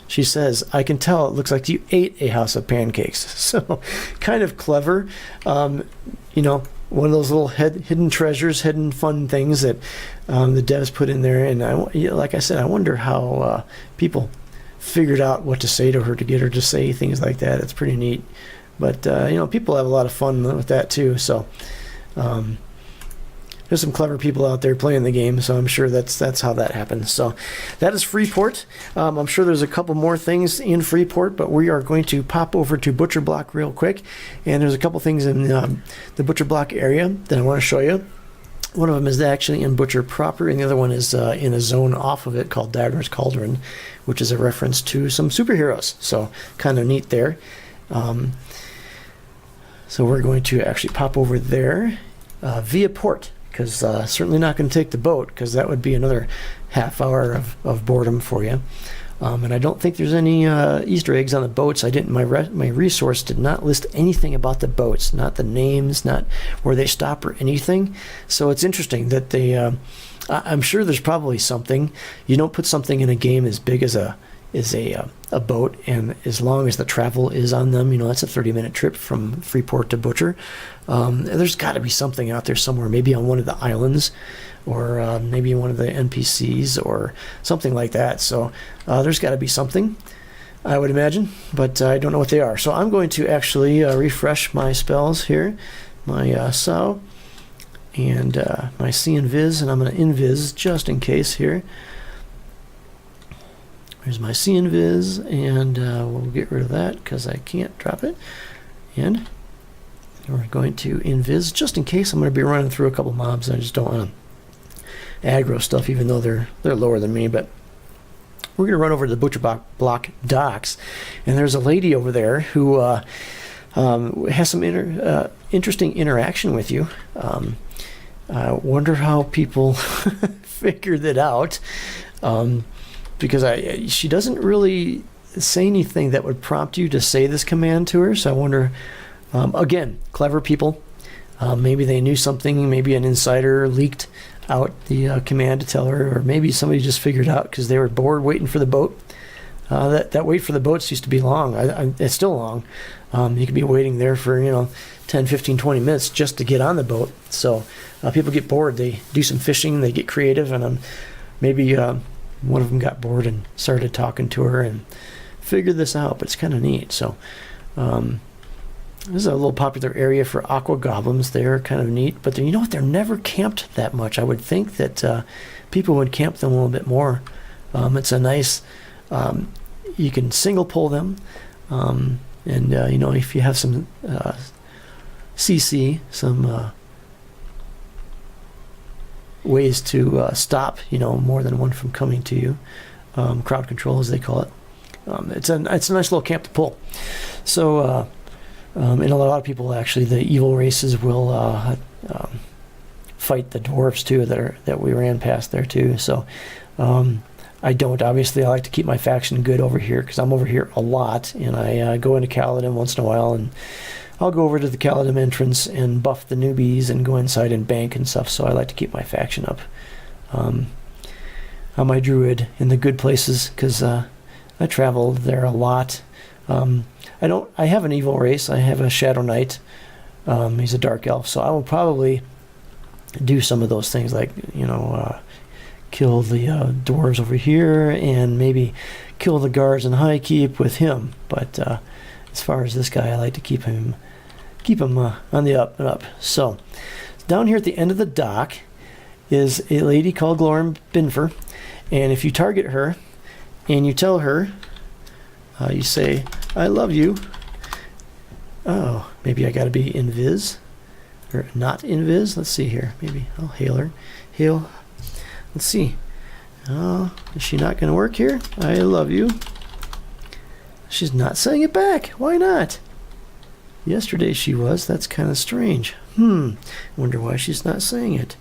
She says, I can tell it looks like you ate a house of pancakes. So kind of clever. One of those little hidden treasures, hidden fun things that the devs put in there. And like I said, I wonder how people figured out what to say to her to get her to say things like that. It's pretty neat. But, people have a lot of fun with that too. So there's some clever people out there playing the game, so I'm sure that's how that happens. So that is Freeport. I'm sure there's a couple more things in Freeport, but we are going to pop over to Butcherblock real quick. And there's a couple things in the Butcherblock area that I want to show you. One of them is actually in Butcher proper, and the other one is in a zone off of it called Dagger's Cauldron, which is a reference to some superheroes. So kind of neat there. So we're going to actually pop over there via port, because certainly not going to take the boat, because that would be another half hour of boredom for you. And I don't think there's any Easter eggs on the boats. I didn't. My resource did not list anything about the boats, not the names, not where they stop or anything. So it's interesting that they. I'm sure there's probably something. You don't put something in a game as big as a is a boat, and as long as the travel is on them, that's a 30-minute trip from Freeport to Butcher. There's got to be something out there somewhere, maybe on one of the islands, or maybe one of the NPCs, or something like that. So there's got to be something, I would imagine, but I don't know what they are. So I'm going to actually refresh my spells here, my SOW, and my See Invis, and I'm going to Invis just in case here. Here's my See Invis, and we'll get rid of that because I can't drop it. And we're going to Invis just in case. I'm going to be running through a couple mobs. I just don't want to aggro stuff, even though they're lower than me. But we're going to run over to the Butcherblock docks, and there's a lady over there who has some interesting interaction with you. I wonder how people figured it out. Because she doesn't really say anything that would prompt you to say this command to her. So I wonder, again, clever people. Maybe they knew something. Maybe an insider leaked out the command to tell her, or maybe somebody just figured out because they were bored waiting for the boat. That wait for the boats used to be long. It's still long. You could be waiting there for 10, 15, 20 minutes just to get on the boat. So people get bored. They do some fishing. They get creative, and maybe one of them got bored and started talking to her and figured this out, but it's kind of neat. So this is a little popular area for aqua goblins. They're kind of neat, but you know what? They're never camped that much. I would think that people would camp them a little bit more. It's a nice, you can single pull them, and if you have some CC, some ways to stop more than one from coming to you, crowd control as they call it. It's a nice little camp to pull. So and a lot of people, actually, the evil races will fight the dwarves too that we ran past there too. So I don't, obviously. I like to keep my faction good over here because I'm over here a lot, and I go into Kaladin once in a while, and I'll go over to the Kaladin entrance and buff the newbies and go inside and bank and stuff. So I like to keep my faction up on my druid in the good places because I traveled there a lot. I have an evil race. I have a Shadow Knight. He's a dark elf, so I will probably do some of those things, like kill the dwarves over here and maybe kill the guards in High Keep with him. But as far as this guy, I like to keep him on the up and up. So down here at the end of the dock is a lady called Glorin Binfer, and if you target her and you tell her, you say, "I love you." Oh, maybe I gotta be invis or not invis. Let's see here. Maybe I'll hail her. Hail. Let's see. Oh, is she not gonna work here? I love you. She's not saying it back. Why not? Yesterday she was. That's kind of strange. Wonder why she's not saying it.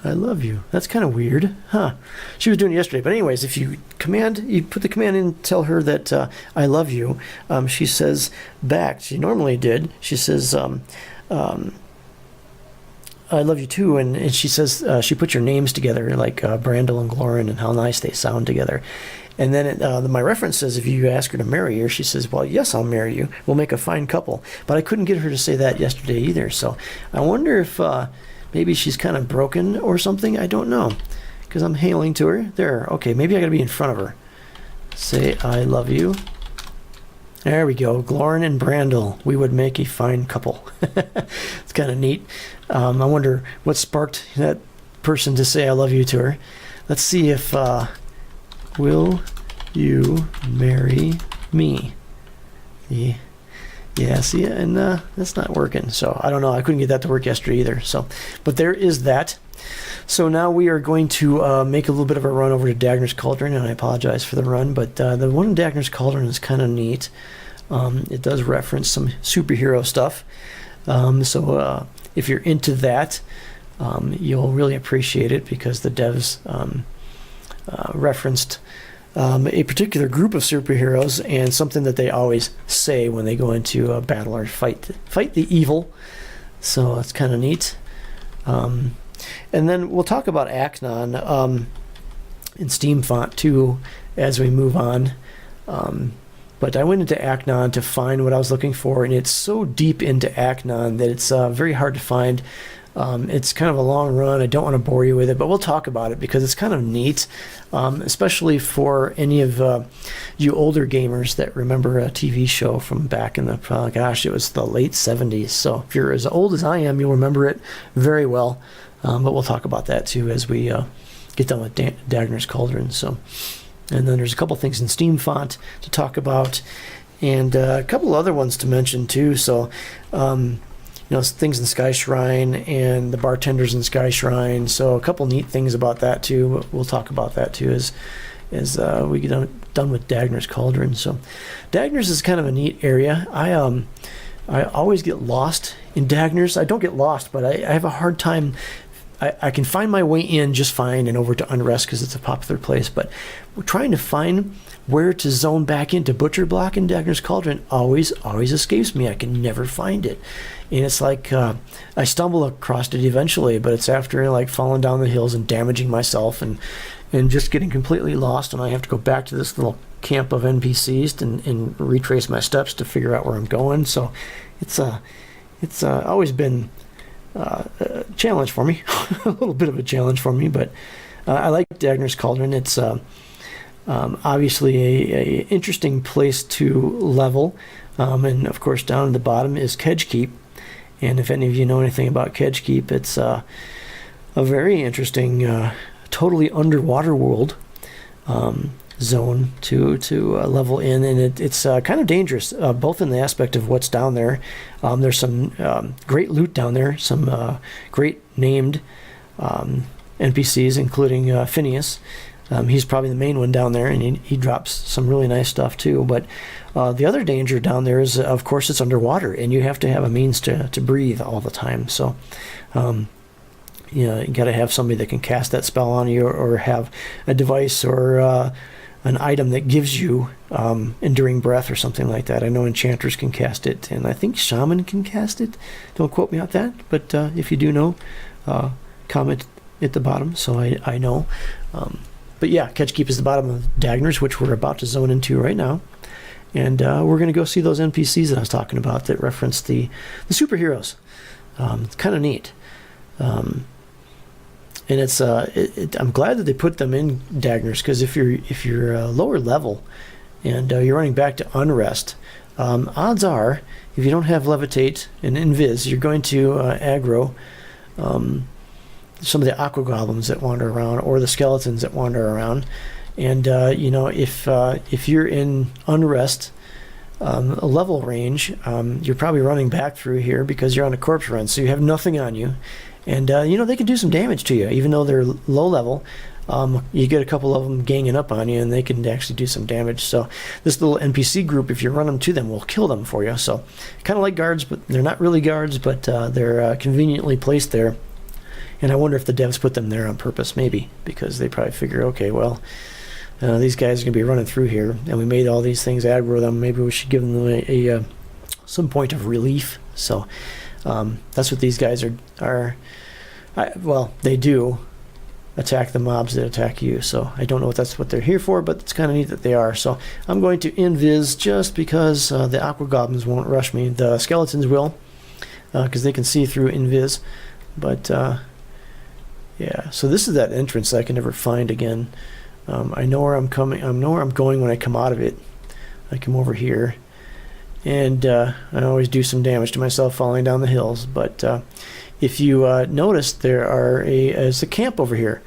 I love you. That's kind of weird. She was doing it yesterday. But anyways, if you put the command in, tell her that I love you. She says back. She normally did. She says, I love you too. And she says, she put your names together, like Brandel and Glorin, and how nice they sound together. And then my reference says, if you ask her to marry her, she says, well, yes, I'll marry you. We'll make a fine couple. But I couldn't get her to say that yesterday either. So I wonder if maybe she's kind of broken or something. I don't know. Because I'm hailing to her. There. Okay, maybe I got to be in front of her. Say, I love you. There we go. Glorin and Brandel. We would make a fine couple. It's kind of neat. I wonder what sparked that person to say I love you to her. Let's see if... will you marry me? Yeah, see, and that's not working. So I don't know. I couldn't get that to work yesterday either. So, but there is that. So now we are going to make a little bit of a run over to Dagner's Cauldron, and I apologize for the run, but the one in Dagner's Cauldron is kind of neat. It does reference some superhero stuff. So if you're into that, you'll really appreciate it because the devs referenced a particular group of superheroes and something that they always say when they go into a battle or fight the evil. So it's kind of neat. And then we'll talk about Aknon. in Steam font too as we move on. But I went into Acnon to find what I was looking for, and it's so deep into Acnon that it's very hard to find. It's kind of a long run. I don't want to bore you with it, but we'll talk about it because it's kind of neat, especially for any of you older gamers that remember a TV show from back in the, gosh, it was the late 70s. So if you're as old as I am, you'll remember it very well. But we'll talk about that too as we get done with Dagner's Cauldron. So, and then there's a couple things in Steam font to talk about, and a couple other ones to mention too. So, things in Sky Shrine and the bartenders in Sky Shrine. So a couple neat things about that too. We'll talk about that too as we get done with Dagner's Cauldron. So Dagner's is kind of a neat area. I always get lost in Dagner's. I don't get lost, but I have a hard time. I can find my way in just fine and over to Unrest because it's a popular place, but we're trying to find where to zone back into Butcherblock and Dagner's Cauldron always escapes me. I can never find it. And it's like I stumble across it eventually, but it's after like falling down the hills and damaging myself and just getting completely lost, and I have to go back to this little camp of NPCs and retrace my steps to figure out where I'm going. So it's always been a challenge for me, a little bit of a challenge for me, but I like Dagner's Cauldron. It's obviously a interesting place to level, and of course down at the bottom is Kedgekeep, and if any of you know anything about Kedgekeep, it's a very interesting, totally underwater world zone to level in, and it's kind of dangerous, both in the aspect of what's down there. There's some great loot down there, some great named NPCs, including Phineas. He's probably the main one down there, and he drops some really nice stuff too. But the other danger down there is, of course, it's underwater, and you have to have a means to breathe all the time. So you got to have somebody that can cast that spell on you, or have a device or an item that gives you enduring breath or something like that. I know enchanters can cast it, and I think shaman can cast it. Don't quote me on that, but if you do know, comment at the bottom so I know. But yeah, Kedgekeep is the bottom of Dagner's, which we're about to zone into right now. And we're going to go see those NPCs that I was talking about that reference the superheroes. It's kind of neat. And it's I'm glad that they put them in Dagner's, because if you're lower level and you're running back to Unrest, odds are, if you don't have Levitate and Invis, you're going to aggro some of the aqua goblins that wander around, or the skeletons that wander around. And if you're in Unrest a level range, you're probably running back through here because you're on a corpse run, so you have nothing on you. And they can do some damage to you, even though they're low level. You get a couple of them ganging up on you, and they can actually do some damage. So this little NPC group, if you run them to them, will kill them for you. So kind of like guards, but they're not really guards, but they're conveniently placed there. And I wonder if the devs put them there on purpose, maybe, because they probably figure, okay, well, these guys are going to be running through here, and we made all these things aggro them. Maybe we should give them some point of relief. So that's what these guys are. They do attack the mobs that attack you, so I don't know if that's what they're here for, but it's kind of neat that they are. So I'm going to invis just because the aqua goblins won't rush me. The skeletons will, because they can see through invis. But yeah, so this is that entrance that I can never find again. I know where I'm coming. I know where I'm going when I come out of it. I come over here, and I always do some damage to myself falling down the hills. But if you notice, there's a camp over here,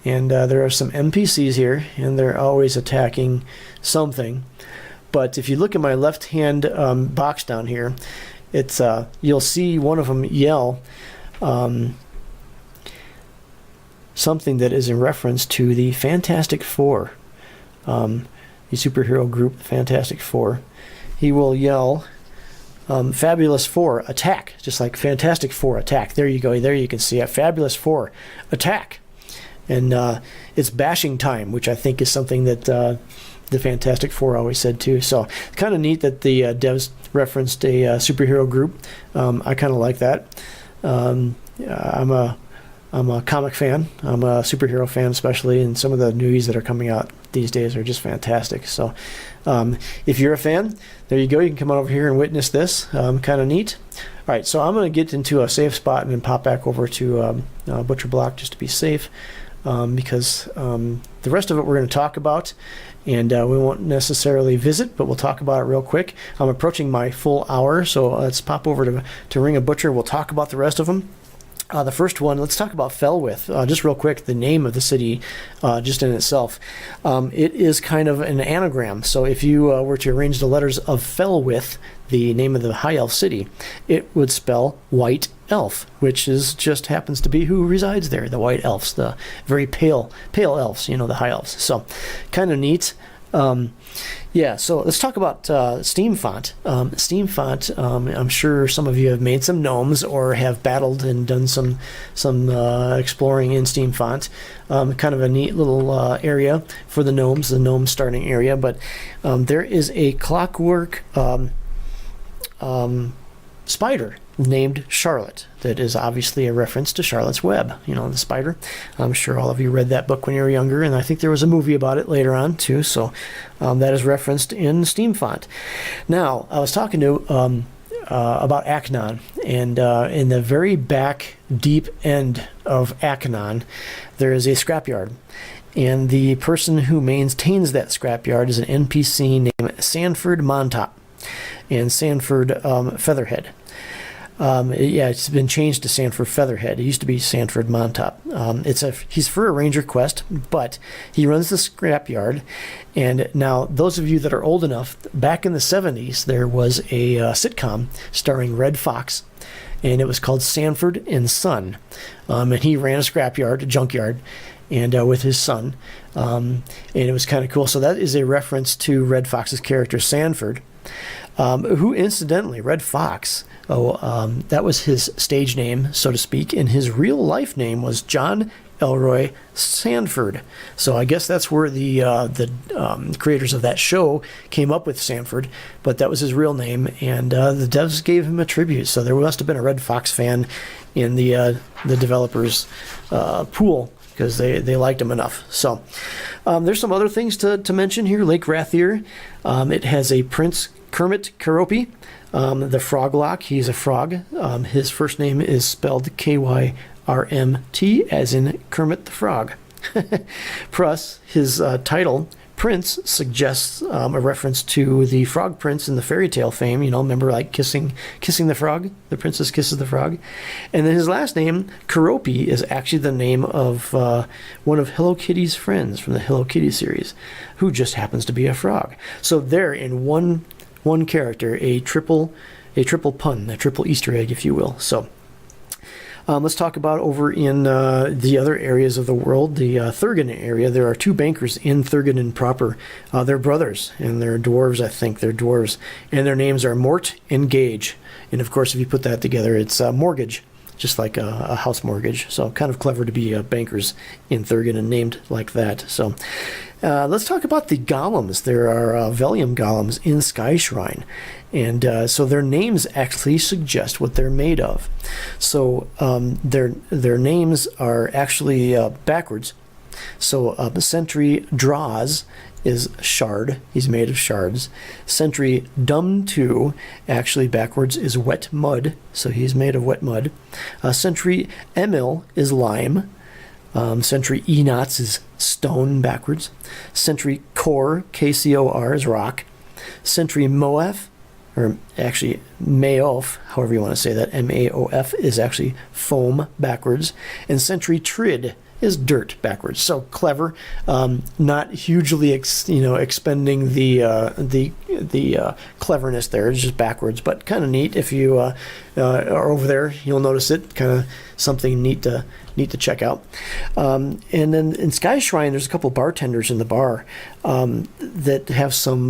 and there are some NPCs here, and they're always attacking something. But if you look at my left-hand box down here, it's you'll see one of them yell something that is in reference to the Fantastic Four, the superhero group, the Fantastic Four. He will yell, Fabulous Four, attack, just like Fantastic Four, attack. There you go, there you can see it, Fabulous Four, attack. And it's bashing time, which I think is something that the Fantastic Four always said too. So kind of neat that the devs referenced a superhero group. I kind of like that. I'm a I'm a comic fan. I'm a superhero fan, especially, and some of the movies that are coming out these days are just fantastic. So if you're a fan, there you go. You can come on over here and witness this. Kind of neat. All right, so I'm going to get into a safe spot and then pop back over to Butcherblock just to be safe, because the rest of it we're going to talk about, and we won't necessarily visit, but we'll talk about it real quick. I'm approaching my full hour, so let's pop over to Ring of Butcher. We'll talk about the rest of them. The first one, let's talk about Felwith. Just real quick, the name of the city, just in itself. It is kind of an anagram. So if you were to arrange the letters of Felwith, the name of the High Elf city, it would spell White Elf, which is just happens to be who resides there, the White Elves, the very pale elves, the High Elves. So kind of neat. Yeah, so let's talk about Steam Font. Steam Font, I'm sure some of you have made some gnomes or have battled and done some exploring in Steam Font. Kind of a neat little area for the gnomes, the gnome starting area. But there is a clockwork spider named Charlotte. That is obviously a reference to Charlotte's Web, the spider. I'm sure all of you read that book when you were younger, and I think there was a movie about it later on too, so that is referenced in Steam Font. Now, I was talking to about Aknon, and in the very back deep end of Aknon, there is a scrapyard. And the person who maintains that scrapyard is an NPC named Sanford Montop and Sanford Featherhead. It's been changed to Sanford Featherhead. It used to be Sanford Montop. He's for a ranger quest, but he runs the scrapyard. And now, those of you that are old enough, back in the 70s, there was a sitcom starring Red Fox, and it was called Sanford and Son. And he ran a scrapyard, a junkyard, and with his son, and it was kind of cool. So that is a reference to Red Fox's character Sanford, who incidentally, Red Fox, that was his stage name, so to speak, and his real life name was John Elroy Sanford. So I guess that's where the creators of that show came up with Sanford, but that was his real name, and the devs gave him a tribute. So there must have been a Red Fox fan in the developers' pool, because they liked him enough. So there's some other things to mention here. Lake Rathier, it has a Prince Kermit Keropi, the Froglock. He's a frog. His first name is spelled Kyrmt, as in Kermit the Frog. Plus, his title, Prince, suggests a reference to the Frog Prince in the fairy tale fame. Remember, like kissing the frog? The princess kisses the frog. And then his last name, Keropi, is actually the name of one of Hello Kitty's friends from the Hello Kitty series, who just happens to be a frog. So there, in one character, a triple pun, a triple Easter egg, if you will. So let's talk about over in the other areas of the world, the Thurgan area. There are two bankers in Thurgan proper. They're brothers, and they're dwarves, I think. They're dwarves. And their names are Mort and Gage. And, of course, if you put that together, it's mortgage, just like a house mortgage. So kind of clever to be bankers in Thurgan and named like that. So let's talk about the golems. There are Velium golems in Sky Shrine. And so their names actually suggest what they're made of. So their names are actually backwards. So Sentry Draws is shard. He's made of shards. Sentry Dum2, actually backwards, is wet mud. So he's made of wet mud. Sentry Emil is lime. Sentry Enots is stone backwards. Sentry Core, KCOR, is rock. Sentry Moef, or actually Maof, however you want to say that, MAOF, is actually foam backwards. And Sentry Trid is dirt backwards. So clever, not hugely expending the cleverness there. It's just backwards, but kind of neat. If you are over there, you'll notice it. Kind of something neat to check out. And then in Sky Shrine, there's a couple bartenders in the bar that have some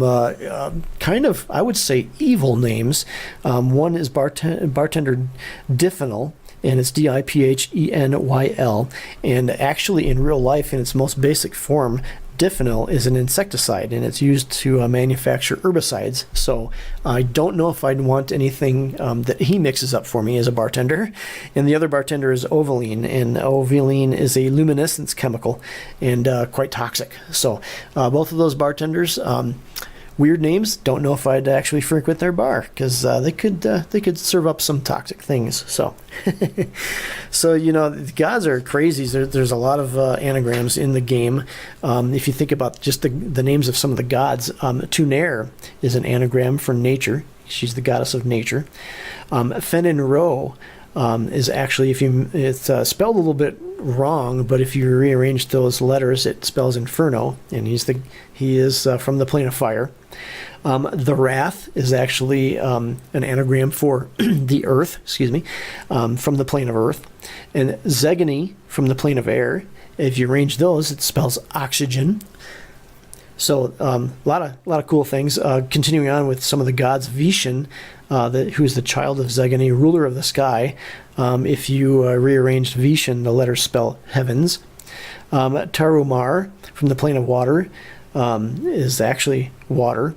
kind of, I would say, evil names. One is bartender Diphenyl, and it's Diphenyl. And actually, in real life, in its most basic form, diphenyl is an insecticide, and it's used to manufacture herbicides. So I don't know if I'd want anything that he mixes up for me as a bartender. And the other bartender is Ovalene, and Ovalene is a luminescence chemical and quite toxic. So both of those bartenders, weird names. Don't know if I'd actually frequent their bar, because they could serve up some toxic things. So, so the gods are crazy. There's a lot of anagrams in the game. If you think about just the names of some of the gods, Tunair is an anagram for nature. She's the goddess of nature. Fenenro is actually, it's spelled a little bit wrong, but if you rearrange those letters, it spells inferno, and he is from the plane of fire. The Wrath is actually an anagram for the earth, from the plane of earth. And Zegony from the plane of air. If you arrange those, it spells oxygen. So a lot of cool things. Continuing on with some of the gods, Vishen, who's the child of Zegony, ruler of the sky. If you rearranged Vishen, the letters spell heavens. Tarumar from the plane of water is actually water,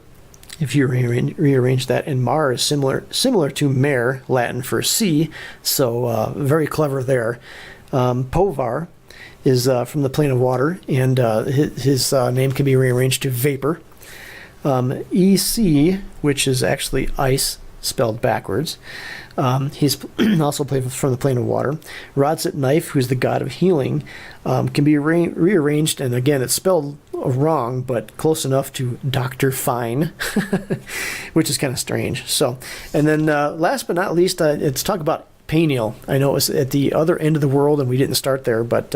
if you rearrange that. And Mar is similar to mare, Latin for sea, so very clever there. Povar is from the plane of water, and his name can be rearranged to vapor. EC, which is actually ice, spelled backwards. He's also played from the plane of water. Rodset Knife, who's the god of healing, can be rearranged, and again, it's spelled wrong, but close enough to Dr. Fine, which is kind of strange. So, and then last but not least, let's talk about Peniel. I know it's at the other end of the world, and we didn't start there, but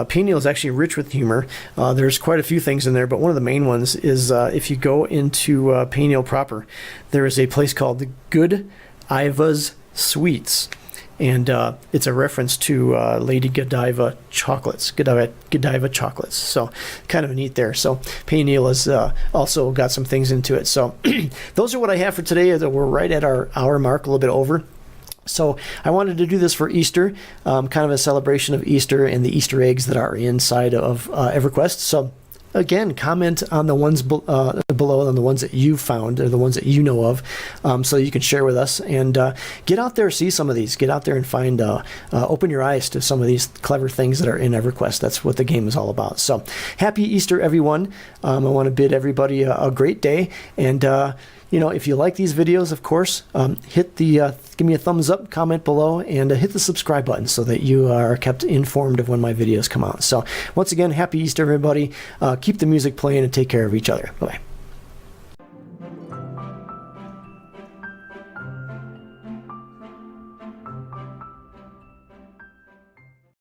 Peniel is actually rich with humor. There's quite a few things in there, but one of the main ones is if you go into Peniel proper, there is a place called Good Iva's Sweets, and it's a reference to Lady Godiva chocolates, Godiva chocolates. So kind of neat there. So Peniel has also got some things into it. So those are what I have for today. We're right at our hour mark, a little bit over. So I wanted to do this for Easter, kind of a celebration of Easter and the Easter eggs that are inside of EverQuest. So again, comment on the ones below, on the ones that you found or the ones that you know of, so you can share with us, and get out there, see some of these. Get out there and find, open your eyes to some of these clever things that are in EverQuest. That's what the game is all about. So happy Easter, everyone. I want to bid everybody a great day, and if you like these videos, of course, give me a thumbs up, comment below, and hit the subscribe button so that you are kept informed of when my videos come out. So once again, happy Easter, everybody. Keep the music playing and take care of each other. Bye-bye.